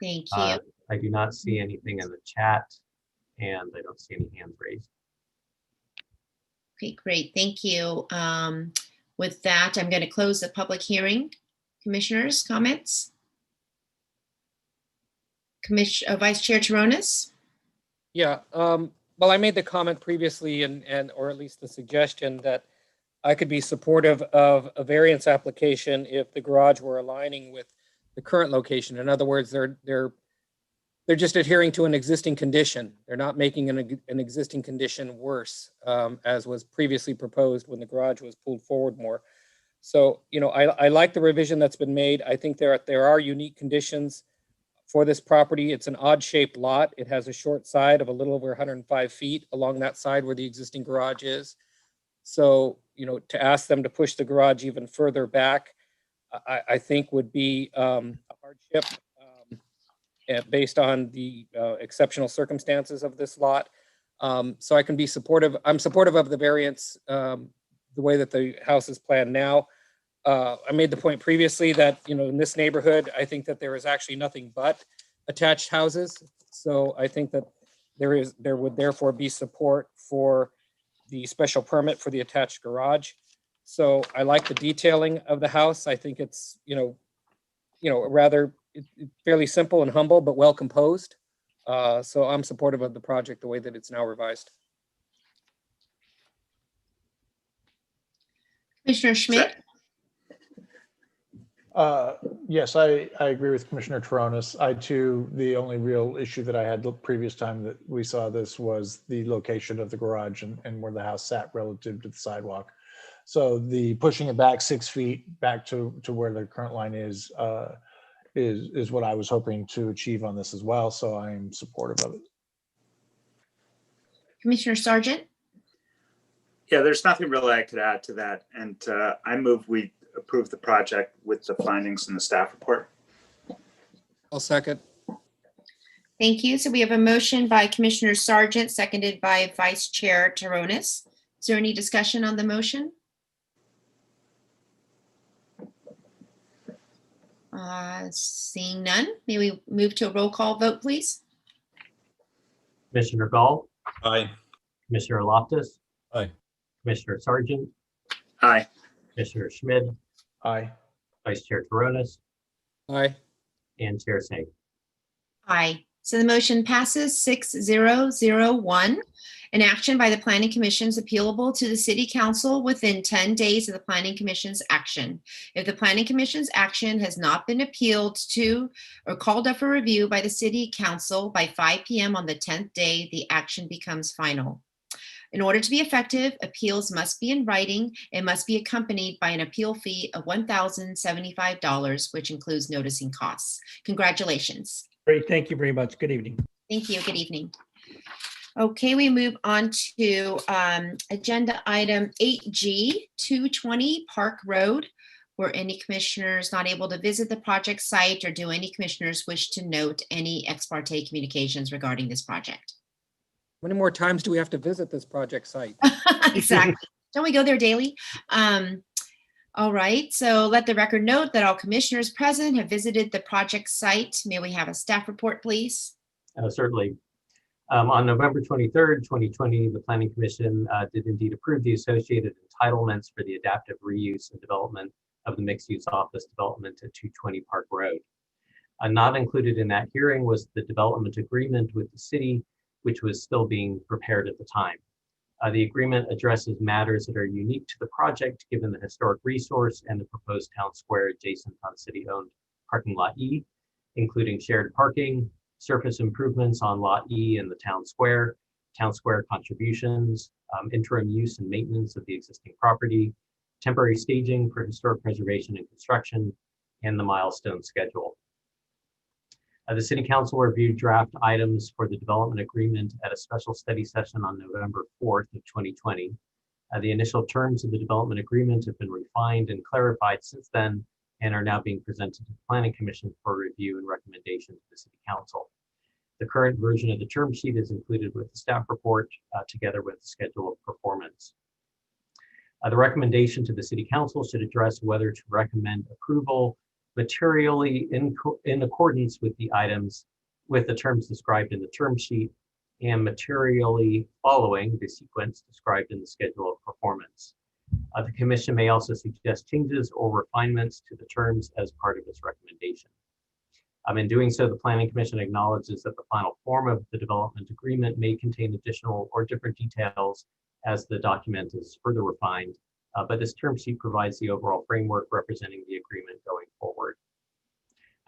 Thank you. I do not see anything in the chat, and I don't see any hands raised. Okay, great. Thank you. With that, I'm going to close the public hearing. Commissioners, comments? Vice Chair Taronis? Yeah, well, I made the comment previously or at least the suggestion that I could be supportive of a variance application if the garage were aligning with the current location. In other words, they're just adhering to an existing condition. They're not making an existing condition worse, as was previously proposed when the garage was pulled forward more. So, you know, I like the revision that's been made. I think there are unique conditions for this property. It's an odd shaped lot. It has a short side of a little over 105 feet along that side where the existing garage is. So, you know, to ask them to push the garage even further back, I think would be a hardship based on the exceptional circumstances of this lot. So I can be supportive. I'm supportive of the variance, the way that the house is planned now. I made the point previously that, you know, in this neighborhood, I think that there is actually nothing but attached houses. So I think that there would therefore be support for the special permit for the attached garage. So I like the detailing of the house. I think it's, you know, rather fairly simple and humble, but well composed. So I'm supportive of the project the way that it's now revised. Commissioner Schmidt? Yes, I agree with Commissioner Toronis. I too, the only real issue that I had the previous time that we saw this was the location of the garage and where the house sat relative to the sidewalk. So the pushing it back 6 feet back to where the current line is what I was hoping to achieve on this as well. So I'm supportive of it. Commissioner Sargent? Yeah, there's nothing really I could add to that. And I move we approve the project with the findings in the staff report. I'll second. Thank you. So we have a motion by Commissioner Sargent, seconded by Vice Chair Toronis. Is there any discussion on the motion? Seeing none, may we move to a roll call vote, please? Commissioner Gall, Aye. Commissioner Loftus, Aye. Commissioner Sargent, Aye. Commissioner Schmidt, Aye. Vice Chair Toronis, Aye. and Chair Singh. Aye. So the motion passes 6-0-0-1. An action by the Planning Commission is appealable to the City Council within 10 days of the Planning Commission's action. If the Planning Commission's action has not been appealed to or called up for review by the City Council by 5 p.m. on the 10th day, the action becomes final. In order to be effective, appeals must be in writing and must be accompanied by an appeal fee of $1,075, which includes noticing costs. Congratulations. Great, thank you very much. Good evening. Thank you. Good evening. Okay, we move on to agenda item 8G, 220 Park Road. Were any commissioners not able to visit the project site, or do any commissioners wish to note any ex parte communications regarding this project? How many more times do we have to visit this project site? Exactly. Don't we go there daily? All right, so let the record note that all commissioners present have visited the project site. May we have a staff report, please? Certainly. On November 23rd, 2020, the Planning Commission did indeed approve the associated entitlements for the adaptive reuse and development of the mixed-use office development at 220 Park Road. Not included in that hearing was the development agreement with the city, which was still being prepared at the time. The agreement addresses matters that are unique to the project, given the historic resource and the proposed town square adjacent on city-owned parking lot E, including shared parking, surface improvements on Lot E and the town square contributions, interim use and maintenance of the existing property, temporary staging for historic preservation and construction, and the milestone schedule. The City Council reviewed draft items for the development agreement at a special study session on November 4th of 2020. The initial terms of the development agreement have been refined and clarified since then, and are now being presented to the Planning Commission for review and recommendation to the City Council. The current version of the term sheet is included with the staff report, together with the schedule of performance. The recommendation to the City Council should address whether to recommend approval materially in accordance with the items, with the terms described in the term sheet, and materially following the sequence described in the schedule of performance. The Commission may also suggest changes or refinements to the terms as part of its recommendation. In doing so, the Planning Commission acknowledges that the final form of the development agreement may contain additional or different details as the document is further refined, but this term sheet provides the overall framework representing the agreement going forward.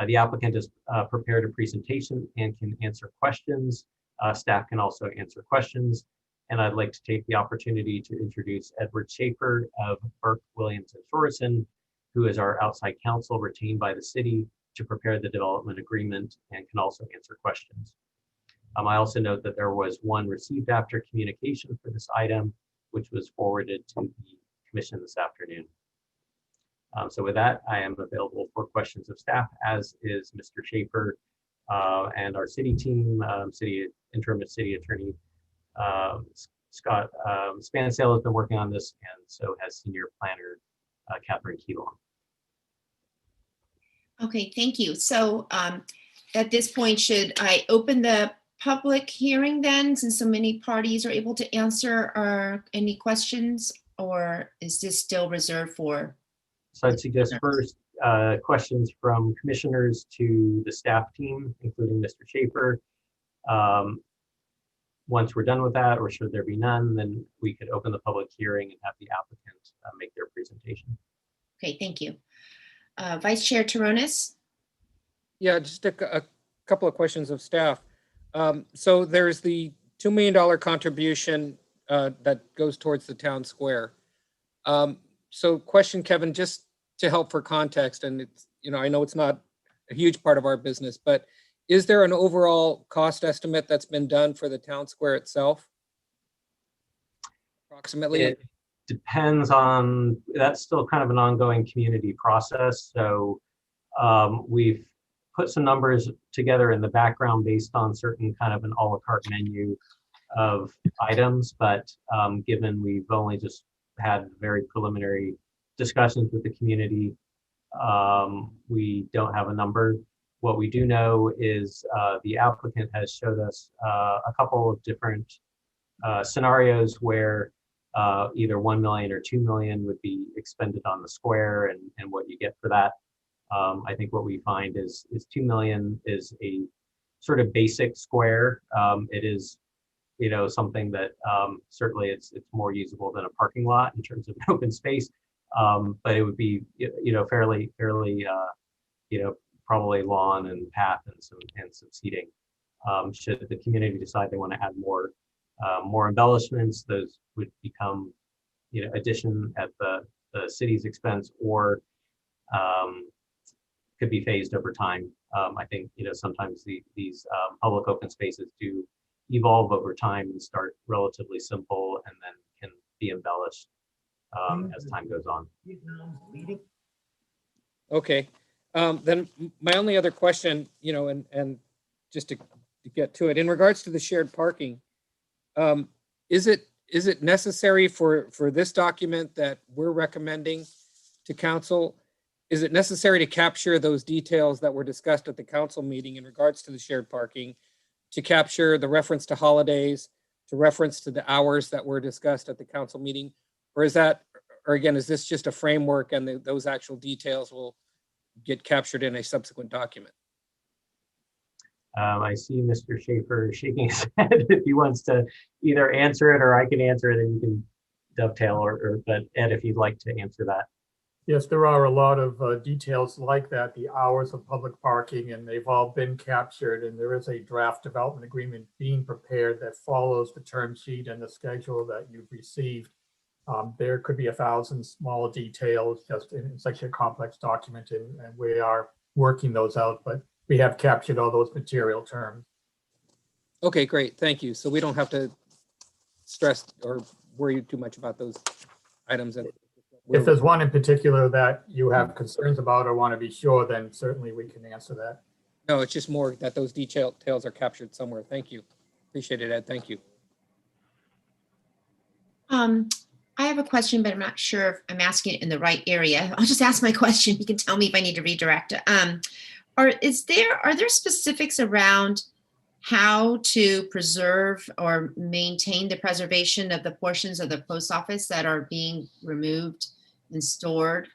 The applicant has prepared a presentation and can answer questions. Staff can also answer questions. And I'd like to take the opportunity to introduce Edward Schaefer of Burke, Williams & Thoresen, who is our outside counsel retained by the city to prepare the development agreement and can also answer questions. I also note that there was one received after communication for this item, which was forwarded to the Commission this afternoon. So with that, I am available for questions of staff, as is Mr. Schaefer and our city team, interim city attorney Scott Spansale has been working on this, and so has senior planner Catherine Keelon. Okay, thank you. So at this point, should I open the public hearing then, since so many parties are able to answer any questions, or is this still reserved for? So I'd suggest first questions from commissioners to the staff team, including Mr. Schaefer. Once we're done with that, or should there be none, then we could open the public hearing and have the applicant make their presentation. Okay, thank you. Vice Chair Taronis? Yeah, just a couple of questions of staff. So there's the $2 million contribution that goes towards the town square. So question, Kevin, just to help for context, and it's, I know it's not a huge part of our business, but is there an overall cost estimate that's been done for the town square itself? Approximately? It depends on, that's still kind of an ongoing community process. So we've put some numbers together in the background based on certain kind of an a la carte menu of items, but given we've only just had very preliminary discussions with the community, we don't have a number. What we do know is the applicant has showed us a couple of different scenarios where either 1 million or 2 million would be expended on the square, and what you get for that. I think what we find is 2 million is a sort of basic square. It is, something that certainly it's more usable than a parking lot in terms of open space. But it would be, fairly, probably lawn and path and some seating. Should the community decide they want to add more embellishments, those would become, addition at the city's expense, or could be phased over time. I think, sometimes these public open spaces do evolve over time and start relatively simple and then can be embellished as time goes on. Okay. Then my only other question, and just to get to it, in regards to the shared parking, is it necessary for this document that we're recommending to council? Is it necessary to capture those details that were discussed at the council meeting in regards to the shared parking, to capture the reference to holidays, to reference to the hours that were discussed at the council meeting? Or is this just a framework and those actual details will get captured in a subsequent document? I see Mr. Schaefer shaking his head if he wants to either answer it, or I can answer it and you can dovetail, but Ed, if you'd like to answer that. Yes, there are a lot of details like that, the hours of public parking, and they've all been captured. And there is a draft development agreement being prepared that follows the term sheet and the schedule that you've received. There could be 1,000 small details just in such a complex document, and we are working those out, but we have captured all those material terms. Okay, great. Thank you. So we don't have to stress or worry too much about those items. If there's one in particular that you have concerns about or want to be sure, then certainly we can answer that. No, it's just more that those details are captured somewhere. Thank you. Appreciate it, Ed. Thank you. I have a question, but I'm not sure if I'm asking it in the right area. I'll just ask my question. You can tell me if I need to redirect it. Are there specifics around how to preserve or maintain the preservation of the portions of the post office that are being removed and stored,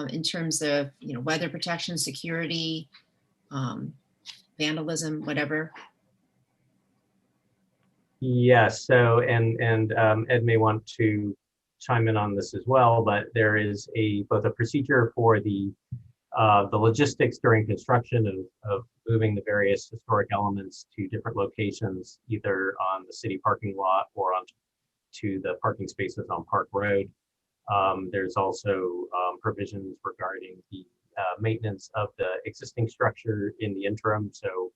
in terms of, weather protection, security, vandalism, whatever? Yes. So, and Ed may want to chime in on this as well, but there is both a procedure for the logistics during construction of moving the various historic elements to different locations, either on the city parking lot or to the parking spaces on Park Road. There's also provisions regarding the maintenance of the existing structure in the interim. So,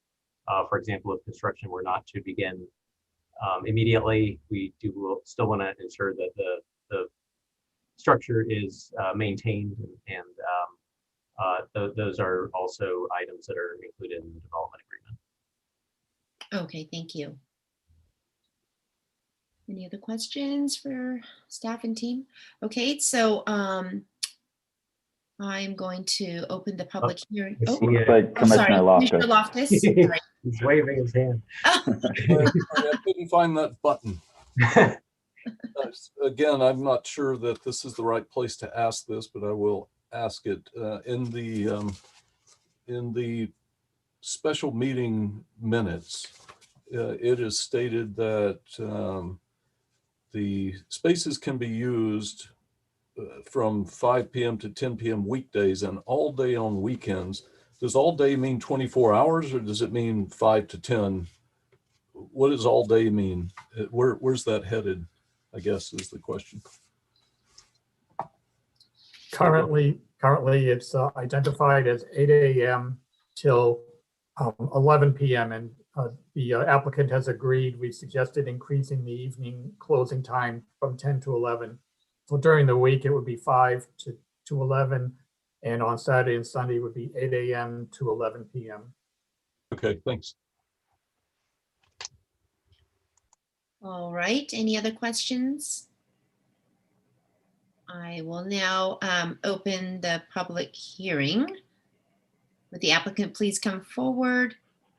for example, if construction were not to begin immediately, we still want to ensure that the structure is maintained, and those are also items that are included in the development agreement. Okay, thank you. Any other questions for staff and team? Okay, so I'm going to open the public hearing. Looks like Commissioner Loftus. Commissioner Loftus. Sorry. He's waving his hand. I couldn't find that button. Again, I'm not sure that this is the right place to ask this, but I will ask it. In the special meeting minutes, it is stated that the spaces can be used from 5 p.m. to 10 p.m. weekdays and all day on weekends. Does all day mean 24 hours or does it mean 5 to 10? What does all day mean? Where's that headed, I guess, is the question. Currently it's identified as 8 a.m. till 11 p.m. and the applicant has agreed. We suggested increasing the evening closing time from 10 to 11. So during the week, it would be 5 to 11, and on Saturday and Sunday would be 8 a.m. to 11 p.m. Okay, thanks. All right, any other questions? I will now open the public hearing. Would the applicant please come forward,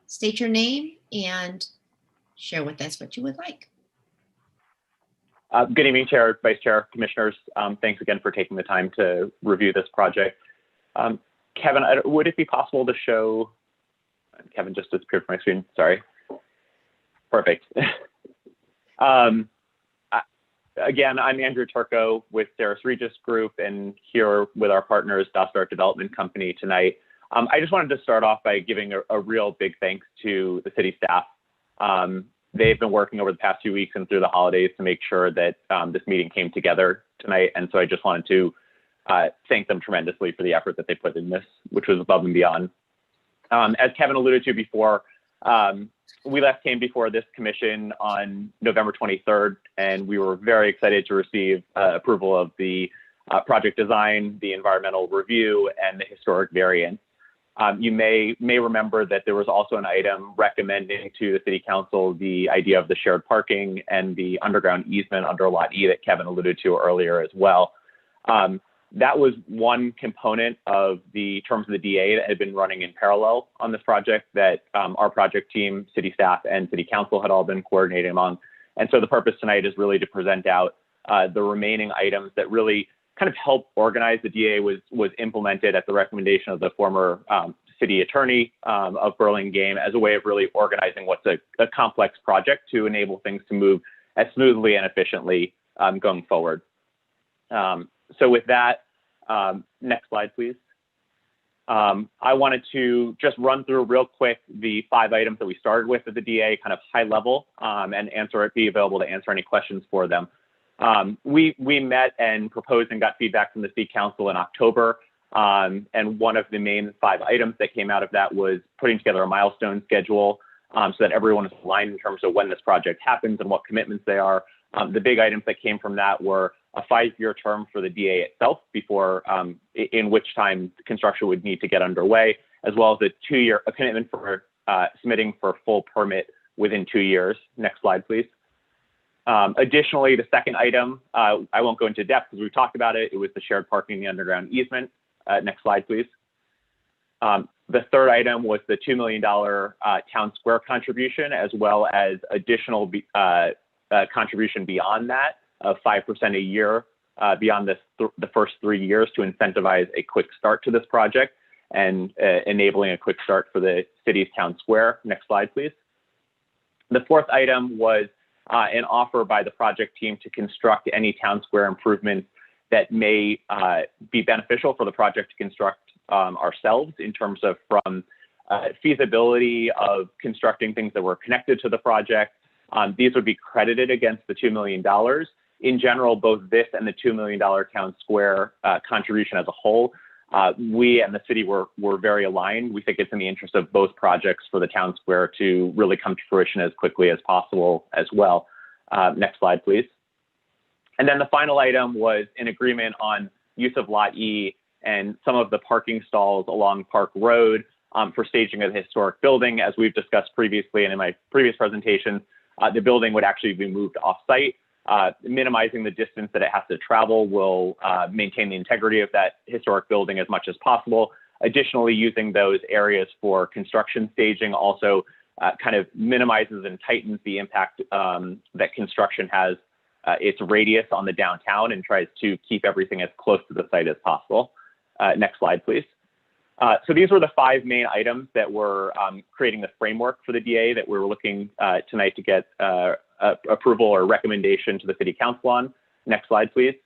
state your name, and share with us what you would like. Good evening, Chair, Vice Chair, Commissioners. Thanks again for taking the time to review this project. Kevin, would it be possible to show, Kevin just disappeared from my screen, sorry. Perfect. Again, I'm Andrew Turco with Saris Regis Group and here with our partners, Dostart Development Company tonight. I just wanted to start off by giving a real big thanks to the city staff. They've been working over the past few weeks and through the holidays to make sure that this meeting came together tonight. And so I just wanted to thank them tremendously for the effort that they put in this, which was above and beyond. As Kevin alluded to before, we last came before this commission on November 23rd, and we were very excited to receive approval of the project design, the environmental review, and the historic variance. You may remember that there was also an item recommending to the City Council the idea of the shared parking and the underground easement under Lot E that Kevin alluded to earlier as well. That was one component of the terms of the DA that had been running in parallel on this project that our project team, city staff, and City Council had all been coordinating among. And so the purpose tonight is really to present out the remaining items that really kind of help organize. The DA was implemented at the recommendation of the former city attorney of Burlingame as a way of really organizing what's a complex project to enable things to move as smoothly and efficiently going forward. So with that, next slide, please. I wanted to just run through real quick the 5 items that we started with at the DA, kind of high level, and be available to answer any questions for them. We met and proposed and got feedback from the City Council in October. And one of the main 5 items that came out of that was putting together a milestone schedule so that everyone is aligned in terms of when this project happens and what commitments they are. The big items that came from that were a 5-year term for the DA itself before, in which time construction would need to get underway, as well as a 2-year commitment for submitting for full permit within 2 years. Next slide, please. Additionally, the second item, I won't go into depth because we talked about it. It was the shared parking in the underground easement. Next slide, please. The third item was the $2 million town square contribution, as well as additional contribution beyond that of 5% a year beyond the first 3 years to incentivize a quick start to this project and enabling a quick start for the city's town square. Next slide, please. The fourth item was an offer by the project team to construct any town square improvements that may be beneficial for the project to construct ourselves in terms of from feasibility of constructing things that were connected to the project. These would be credited against the $2 million. In general, both this and the $2 million town square contribution as a whole, we and the city were very aligned. We think it's in the interest of both projects for the town square to really come to fruition as quickly as possible as well. Next slide, please. And then the final item was an agreement on use of Lot E and some of the parking stalls along Park Road for staging of the historic building. As we've discussed previously and in my previous presentation, the building would actually be moved off-site. Minimizing the distance that it has to travel will maintain the integrity of that historic building as much as possible. Additionally, using those areas for construction staging also kind of minimizes and tightens the impact that construction has its radius on the downtown and tries to keep everything as close to the site as possible. Next slide, please. So these were the 5 main items that were creating the framework for the DA that we were looking tonight to get approval or recommendation to the City Council on. Next slide, please.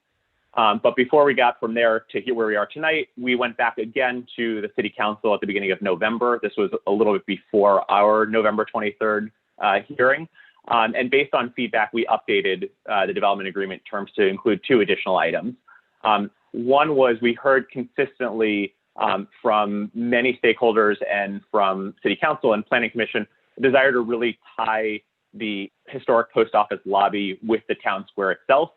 But before we got from there to here where we are tonight, we went back again to the City Council at the beginning of November. This was a little bit before our November 23rd hearing. And based on feedback, we updated the development agreement terms to include 2 additional items. One was we heard consistently from many stakeholders and from City Council and Planning Commission a desire to really tie the historic post office lobby with the town square itself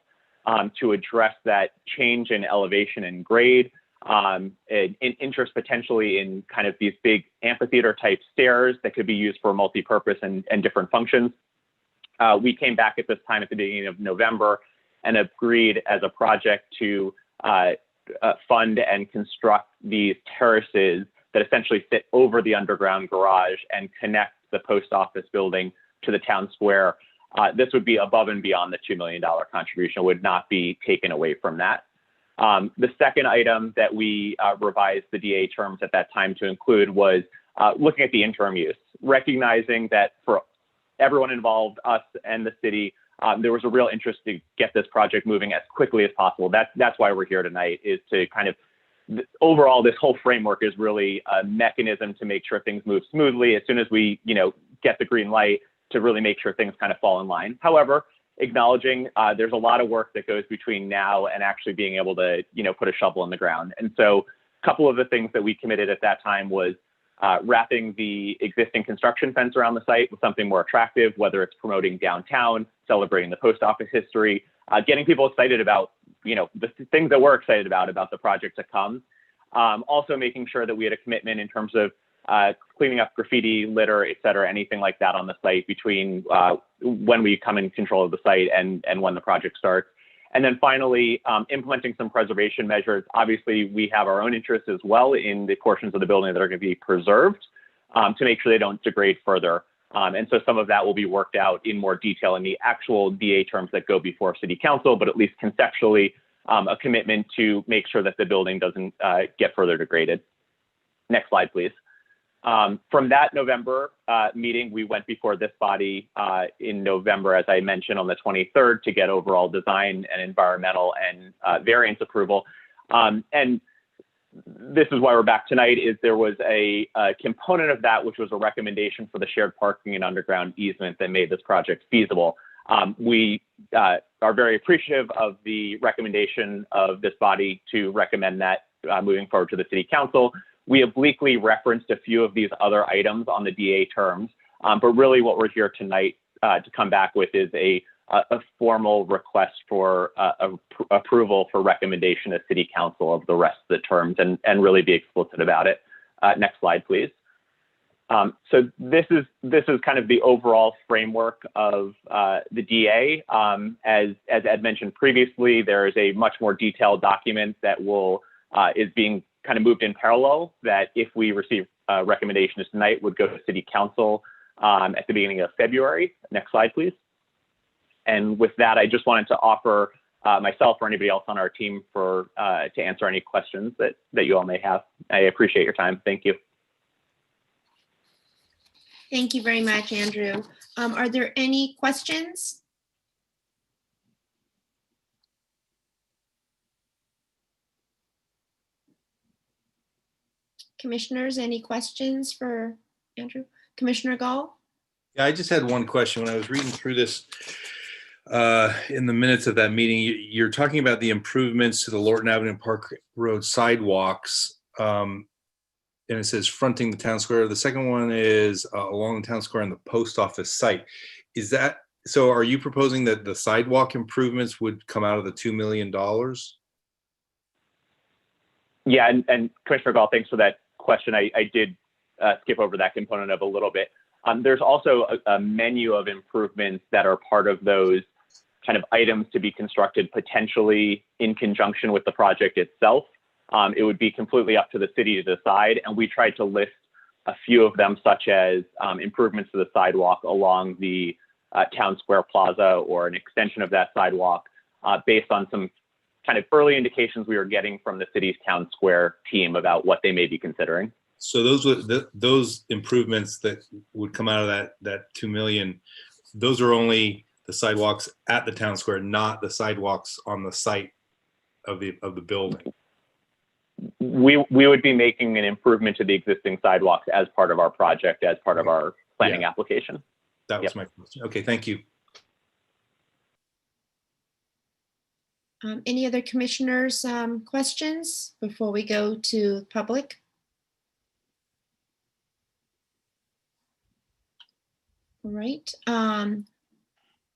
to address that change in elevation and grade, and interest potentially in kind of these big amphitheater type stairs that could be used for multi-purpose and different functions. We came back at this time at the beginning of November and agreed as a project to fund and construct these terraces that essentially sit over the underground garage and connect the post office building to the town square. This would be above and beyond the $2 million contribution, would not be taken away from that. The second item that we revised the DA terms at that time to include was looking at the interim use, recognizing that for everyone involved, us and the city, there was a real interest to get this project moving as quickly as possible. That's why we're here tonight, is to kind of, overall, this whole framework is really a mechanism to make sure things move smoothly as soon as we, get the green light, to really make sure things kind of fall in line. However, acknowledging there's a lot of work that goes between now and actually being able to, put a shovel in the ground. And so a couple of the things that we committed at that time was wrapping the existing construction fence around the site with something more attractive, whether it's promoting downtown, celebrating the post office history, getting people excited about, the things that we're excited about the project to come. Also making sure that we had a commitment in terms of cleaning up graffiti, litter, et cetera, anything like that on the site between when we come in control of the site and when the project starts. And then finally, implementing some preservation measures. Obviously, we have our own interests as well in the portions of the building that are going to be preserved to make sure they don't degrade further. And so some of that will be worked out in more detail in the actual DA terms that go before City Council, but at least conceptually, a commitment to make sure that the building doesn't get further degraded. Next slide, please. From that November meeting, we went before this body in November, as I mentioned, on the 23rd to get overall design and environmental and variance approval. And this is why we're back tonight, is there was a component of that, which was a recommendation for the shared parking and underground easement that made this project feasible. We are very appreciative of the recommendation of this body to recommend that moving forward to the City Council. We obliquely referenced a few of these other items on the DA terms, but really what we're here tonight to come back with is a formal request for approval for recommendation to City Council of the rest of the terms and really be explicit about it. Next slide, please. So this is kind of the overall framework of the DA. As Ed mentioned previously, there is a much more detailed document that is being kind of moved in parallel, that if we receive recommendations tonight would go to City Council at the beginning of February. Next slide, please. And with that, I just wanted to offer myself or anybody else on our team to answer any questions that you all may have. I appreciate your time. Thank you. Thank you very much, Andrew. Are there any questions? Commissioners, any questions for Andrew? Commissioner Gall? Yeah, I just had one question. When I was reading through this in the minutes of that meeting, you're talking about the improvements to the Lorton Avenue and Park Road sidewalks, and it says fronting the town square. The second one is along the town square and the post office site. Is that, so are you proposing that the sidewalk improvements would come out of the $2 million? Yeah, and Commissioner Gall, thanks for that question. I did skip over that component of a little bit. There's also a menu of improvements that are part of those kind of items to be constructed potentially in conjunction with the project itself. It would be completely up to the city to decide, and we tried to list a few of them, such as improvements to the sidewalk along the town square plaza or an extension of that sidewalk based on some kind of early indications we were getting from the city's town square team about what they may be considering. So those improvements that would come out of that 2 million, those are only the sidewalks at the town square, not the sidewalks on the site the building? We would be making an improvement to the existing sidewalks as part of our project, as part of our planning application. That was my question. Okay, thank you. Any other commissioners' questions before we go to public? All right.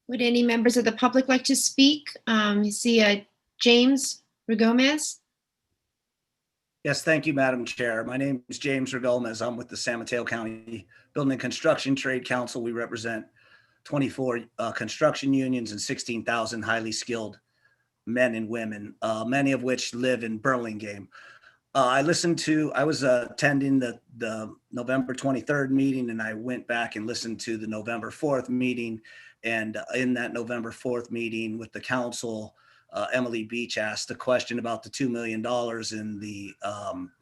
Would any members of the public like to speak? You see James Rigomez. Yes, thank you, Madam Chair. My name is James Rigomez. I'm with the San Mateo County Building and Construction Trade Council. We represent 24 construction unions and 16,000 highly skilled men and women, many of which live in Burlingame. I was attending the November 23rd meeting, and I went back and listened to the November 4th meeting. And in that November 4th meeting with the council, Emily Beach asked a question about the $2 million in the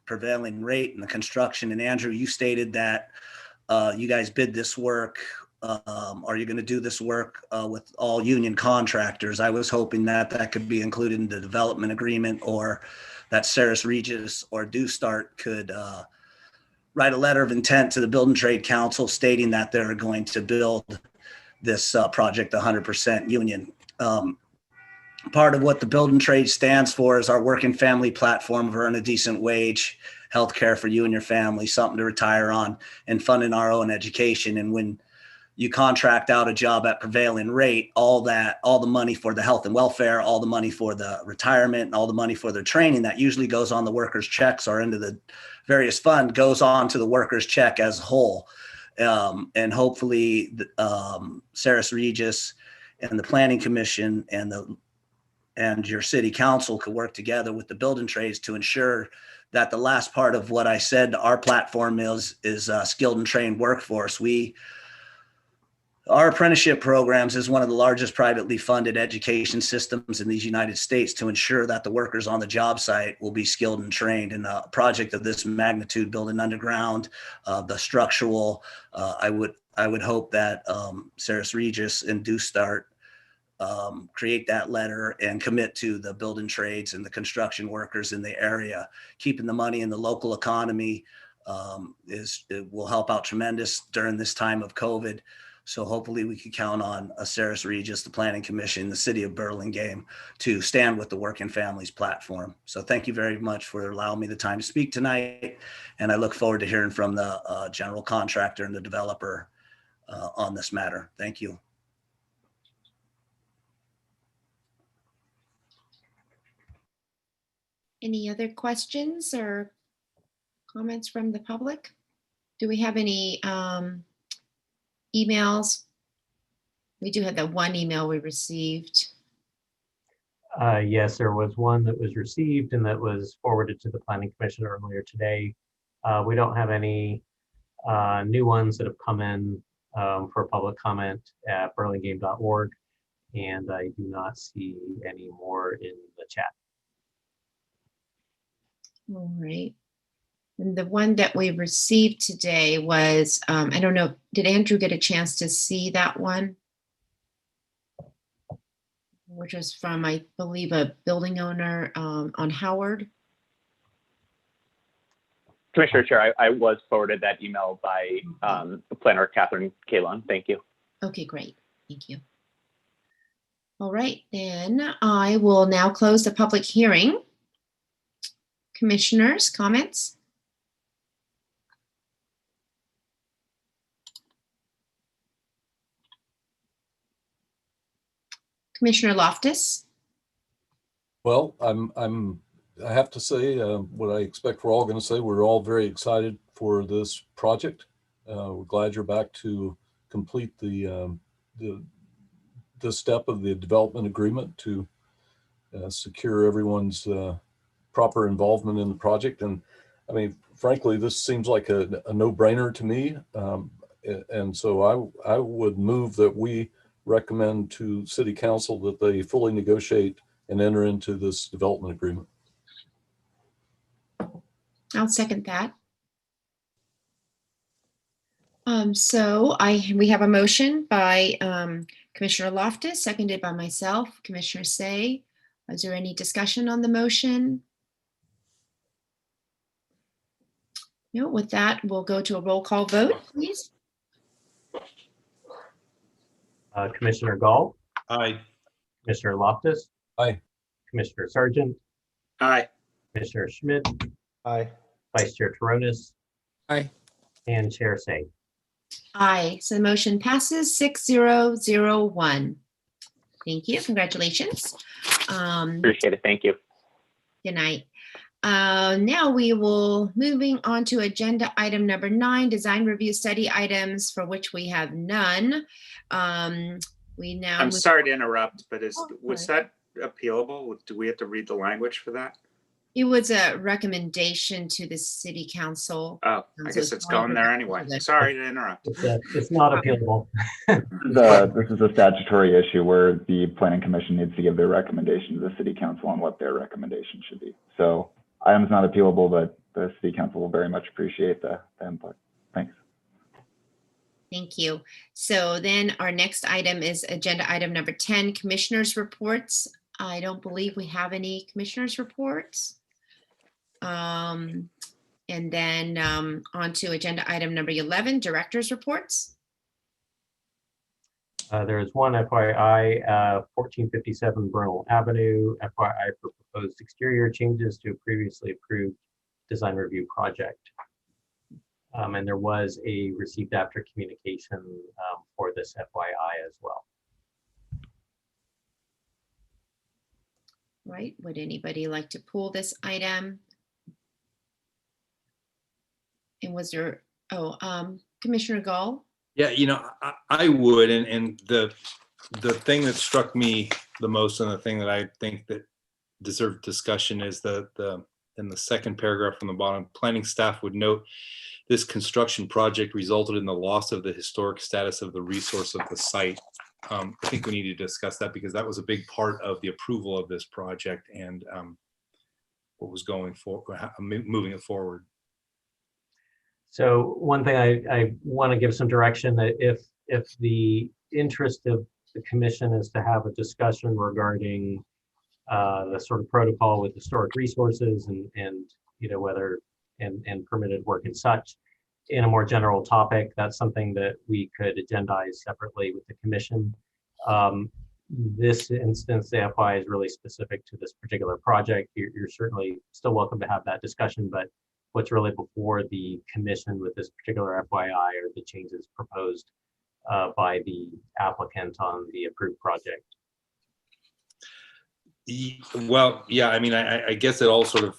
prevailing rate in the construction. And Andrew, you stated that you guys bid this work. Are you going to do this work with all union contractors? I was hoping that that could be included in the development agreement, or that Saris Regis or Do Start could write a letter of intent to the Building Trade Council stating that they're going to build this project 100% union. Part of what the Building Trade stands for is our working family platform of earn a decent wage, healthcare for you and your family, something to retire on, and funding our own education. And when you contract out a job at prevailing rate, all the money for the health and welfare, all the money for the retirement, and all the money for their training that usually goes on the workers' checks or into the various fund goes on to the workers' check as a whole. And hopefully Saris Regis and the Planning Commission and your city council could work together with the building trades to ensure that the last part of what I said, our platform is skilled and trained workforce. Our apprenticeship programs is one of the largest privately funded education systems in these United States to ensure that the workers on the job site will be skilled and trained. In a project of this magnitude, building underground, the structural, I would hope that Saris Regis and Do Start create that letter and commit to the building trades and the construction workers in the area. Keeping the money in the local economy it will help out tremendous during this time of COVID. So hopefully we can count on Saris Regis, the Planning Commission, the City of Burlingame to stand with the Working Families platform. So thank you very much for allowing me the time to speak tonight. And I look forward to hearing from the general contractor and the developer on this matter. Thank you. Any other questions or comments from the public? Do we have any emails? We do have that one email we received. Yes, there was one that was received and that was forwarded to the Planning Commission earlier today. We don't have any new ones that have come in for public comment at burlingame.org, and I do not see any more in the chat. All right. And the one that we received today was, I don't know, did Andrew get a chance to see that one? Which was from, I believe, a building owner on Howard. Commissioner Chair, I was forwarded that email by planner Catherine Kalon. Thank you. Okay, great. Thank you. All right, then I will now close the public hearing. Commissioners, comments? Commissioner Loftus? Well, I have to say what I expect we're all going to say. We're all very excited for this project. We're glad you're back to complete the step of the development agreement to secure everyone's proper involvement in the project. And I mean, frankly, this seems like a no-brainer to me. And so I would move that we recommend to City Council that they fully negotiate and enter into this development agreement. I'll second that. We have a motion by Commissioner Loftus, seconded by myself, Commissioner Say. Is there any discussion on the motion? No, with that, we'll go to a roll call vote, please. Commissioner Gall, Aye. Commissioner Loftus, Aye. Commissioner Sargent, Aye. Commissioner Schmidt, Aye. Vice Chair Torronis, Aye. and Chair Say. Aye, so the motion passes 6-0-0-1. Thank you, congratulations. Appreciate it. Thank you. Good night. Now we will moving on to agenda item number 9, design review study items for which we have none. We now. I'm sorry to interrupt, but Oh, was sorry. that appealable? Do we have to read the language for that? It was a recommendation to the city council. Oh, I guess it's going there anyway. Sorry to interrupt. It's not appealable. This is a statutory issue where the planning commission needs to give their recommendation to the city council on what their recommendation should be. So item's not appealable, but the city council will very much appreciate the input. Thanks. Thank you. So then our next item is agenda item number 10, commissioners' reports. I don't believe we have any commissioners' reports. And then on to agenda item number 11, directors' reports. There is one FYI, 1457 Bernal Avenue, FYI for proposed exterior changes to a previously approved design review project. And there was a received after communication for this FYI as well. Right, would anybody like to pull this item? And was there, Commissioner Gall? Yeah, I would, and the thing that struck me the most, and the thing that I think that deserved discussion is in the second paragraph from the bottom, planning staff would note this construction project resulted in the loss of the historic status of the resource of the site. I think we need to discuss that because that was a big part of the approval of this project and what was going for moving it forward. So one thing I want to give some direction that if the interest of the commission is to have a discussion regarding the sort of protocol with historic resources and whether and permitted work and such in a more general topic, that's something that we could agendize separately with the commission. This instance, the FY is really specific to this particular project. You're certainly still welcome to have that discussion, but what's really before the commission with this particular FYI are the changes proposed by the applicant on the approved project. Well, yeah, I mean, I guess it all sort of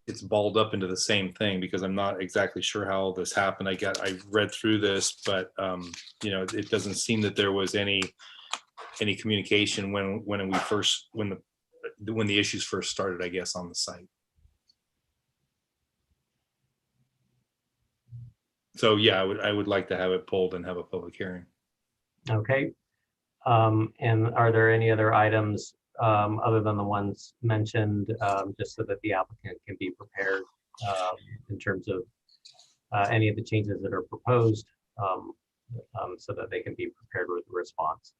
gets balled up into the same thing because I'm not exactly sure how all this happened. I read through this, but it doesn't seem that there was any communication when the issues first started, I guess, on the site. So yeah, I would like to have it pulled and have a public hearing. Okay. And are there any other items other than the ones mentioned, just so that the applicant can be prepared in terms of any of the changes that are proposed, so that they can be prepared with a response?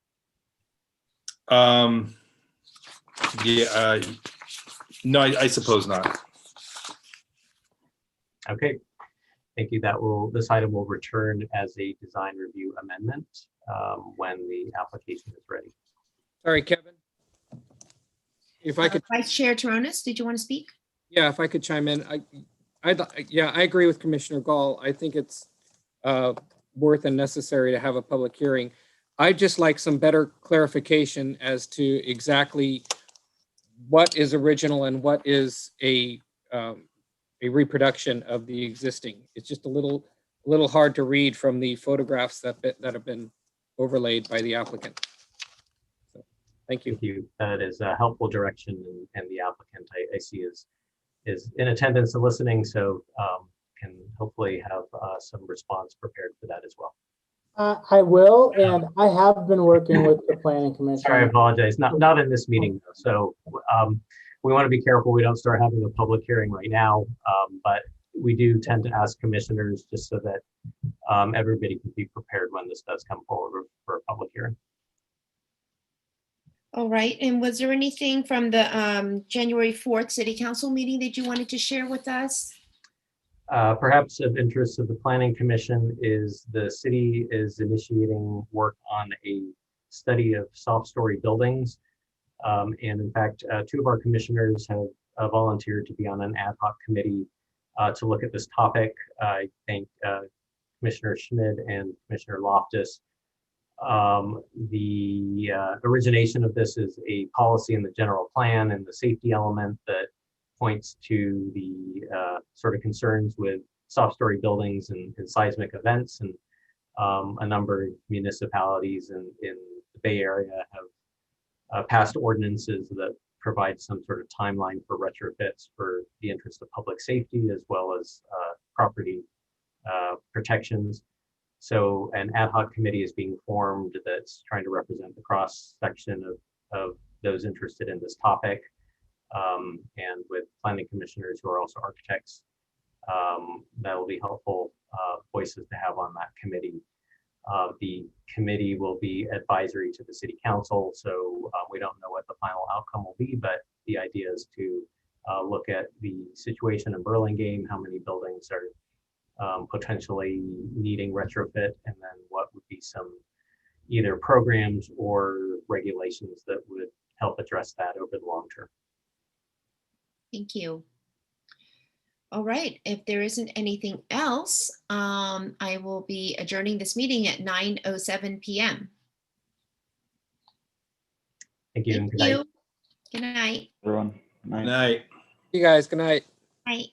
No, I suppose not. Okay. Thank you. This item will return as a design review amendment when the application is ready. Sorry, Kevin. If I could, Vice Chair Torronis, did you want to speak? yeah, if I could chime in, I agree with Commissioner Gall. I think it's worth and necessary to have a public hearing. I'd just like some better clarification as to exactly what is original and what is a reproduction of the existing. It's just a little hard to read from the photographs that have been overlaid by the applicant. So, thank you. Thank you. That is a helpful direction, and the applicant I see is in attendance and listening, so can hopefully have some response prepared for that as well. I will, and I have been working with the planning commission. Sorry, I apologize. Not in this meeting, though. So we want to be careful we don't start having a public hearing right now, but we do tend to ask commissioners just so that everybody can be prepared when this does come forward for a public hearing. All right, and was there anything from the January 4th City Council meeting that you wanted to share with us? Perhaps of interest of the Planning Commission is the city is initiating work on a study of soft-story buildings. And in fact, two of our commissioners have volunteered to be on an ad hoc committee to look at this topic. I think Commissioner Schmidt and Commissioner Loftus. The origination of this is a policy in the general plan and the safety element that points to the sort of concerns with soft-story buildings and seismic events. And a number of municipalities in the Bay Area have passed ordinances that provide some sort of timeline for retrofits for the interest of public safety as well as property protections. So an ad hoc committee is being formed that's trying to represent the cross section of those interested in this topic, and with planning commissioners who are also architects. That will be helpful voices to have on that committee. The committee will be advisory to the city council, so we don't know what the final outcome will be, but the idea is to look at the situation in Burlingame, how many buildings are potentially needing retrofit, and then what would be some either programs or regulations that would help address that over the long term. Thank you. All right, if there isn't anything else, I will be adjourning this meeting at 9:07 p.m. Thank you. Thank you. Good night. Everyone. Night. You guys, good night. Night.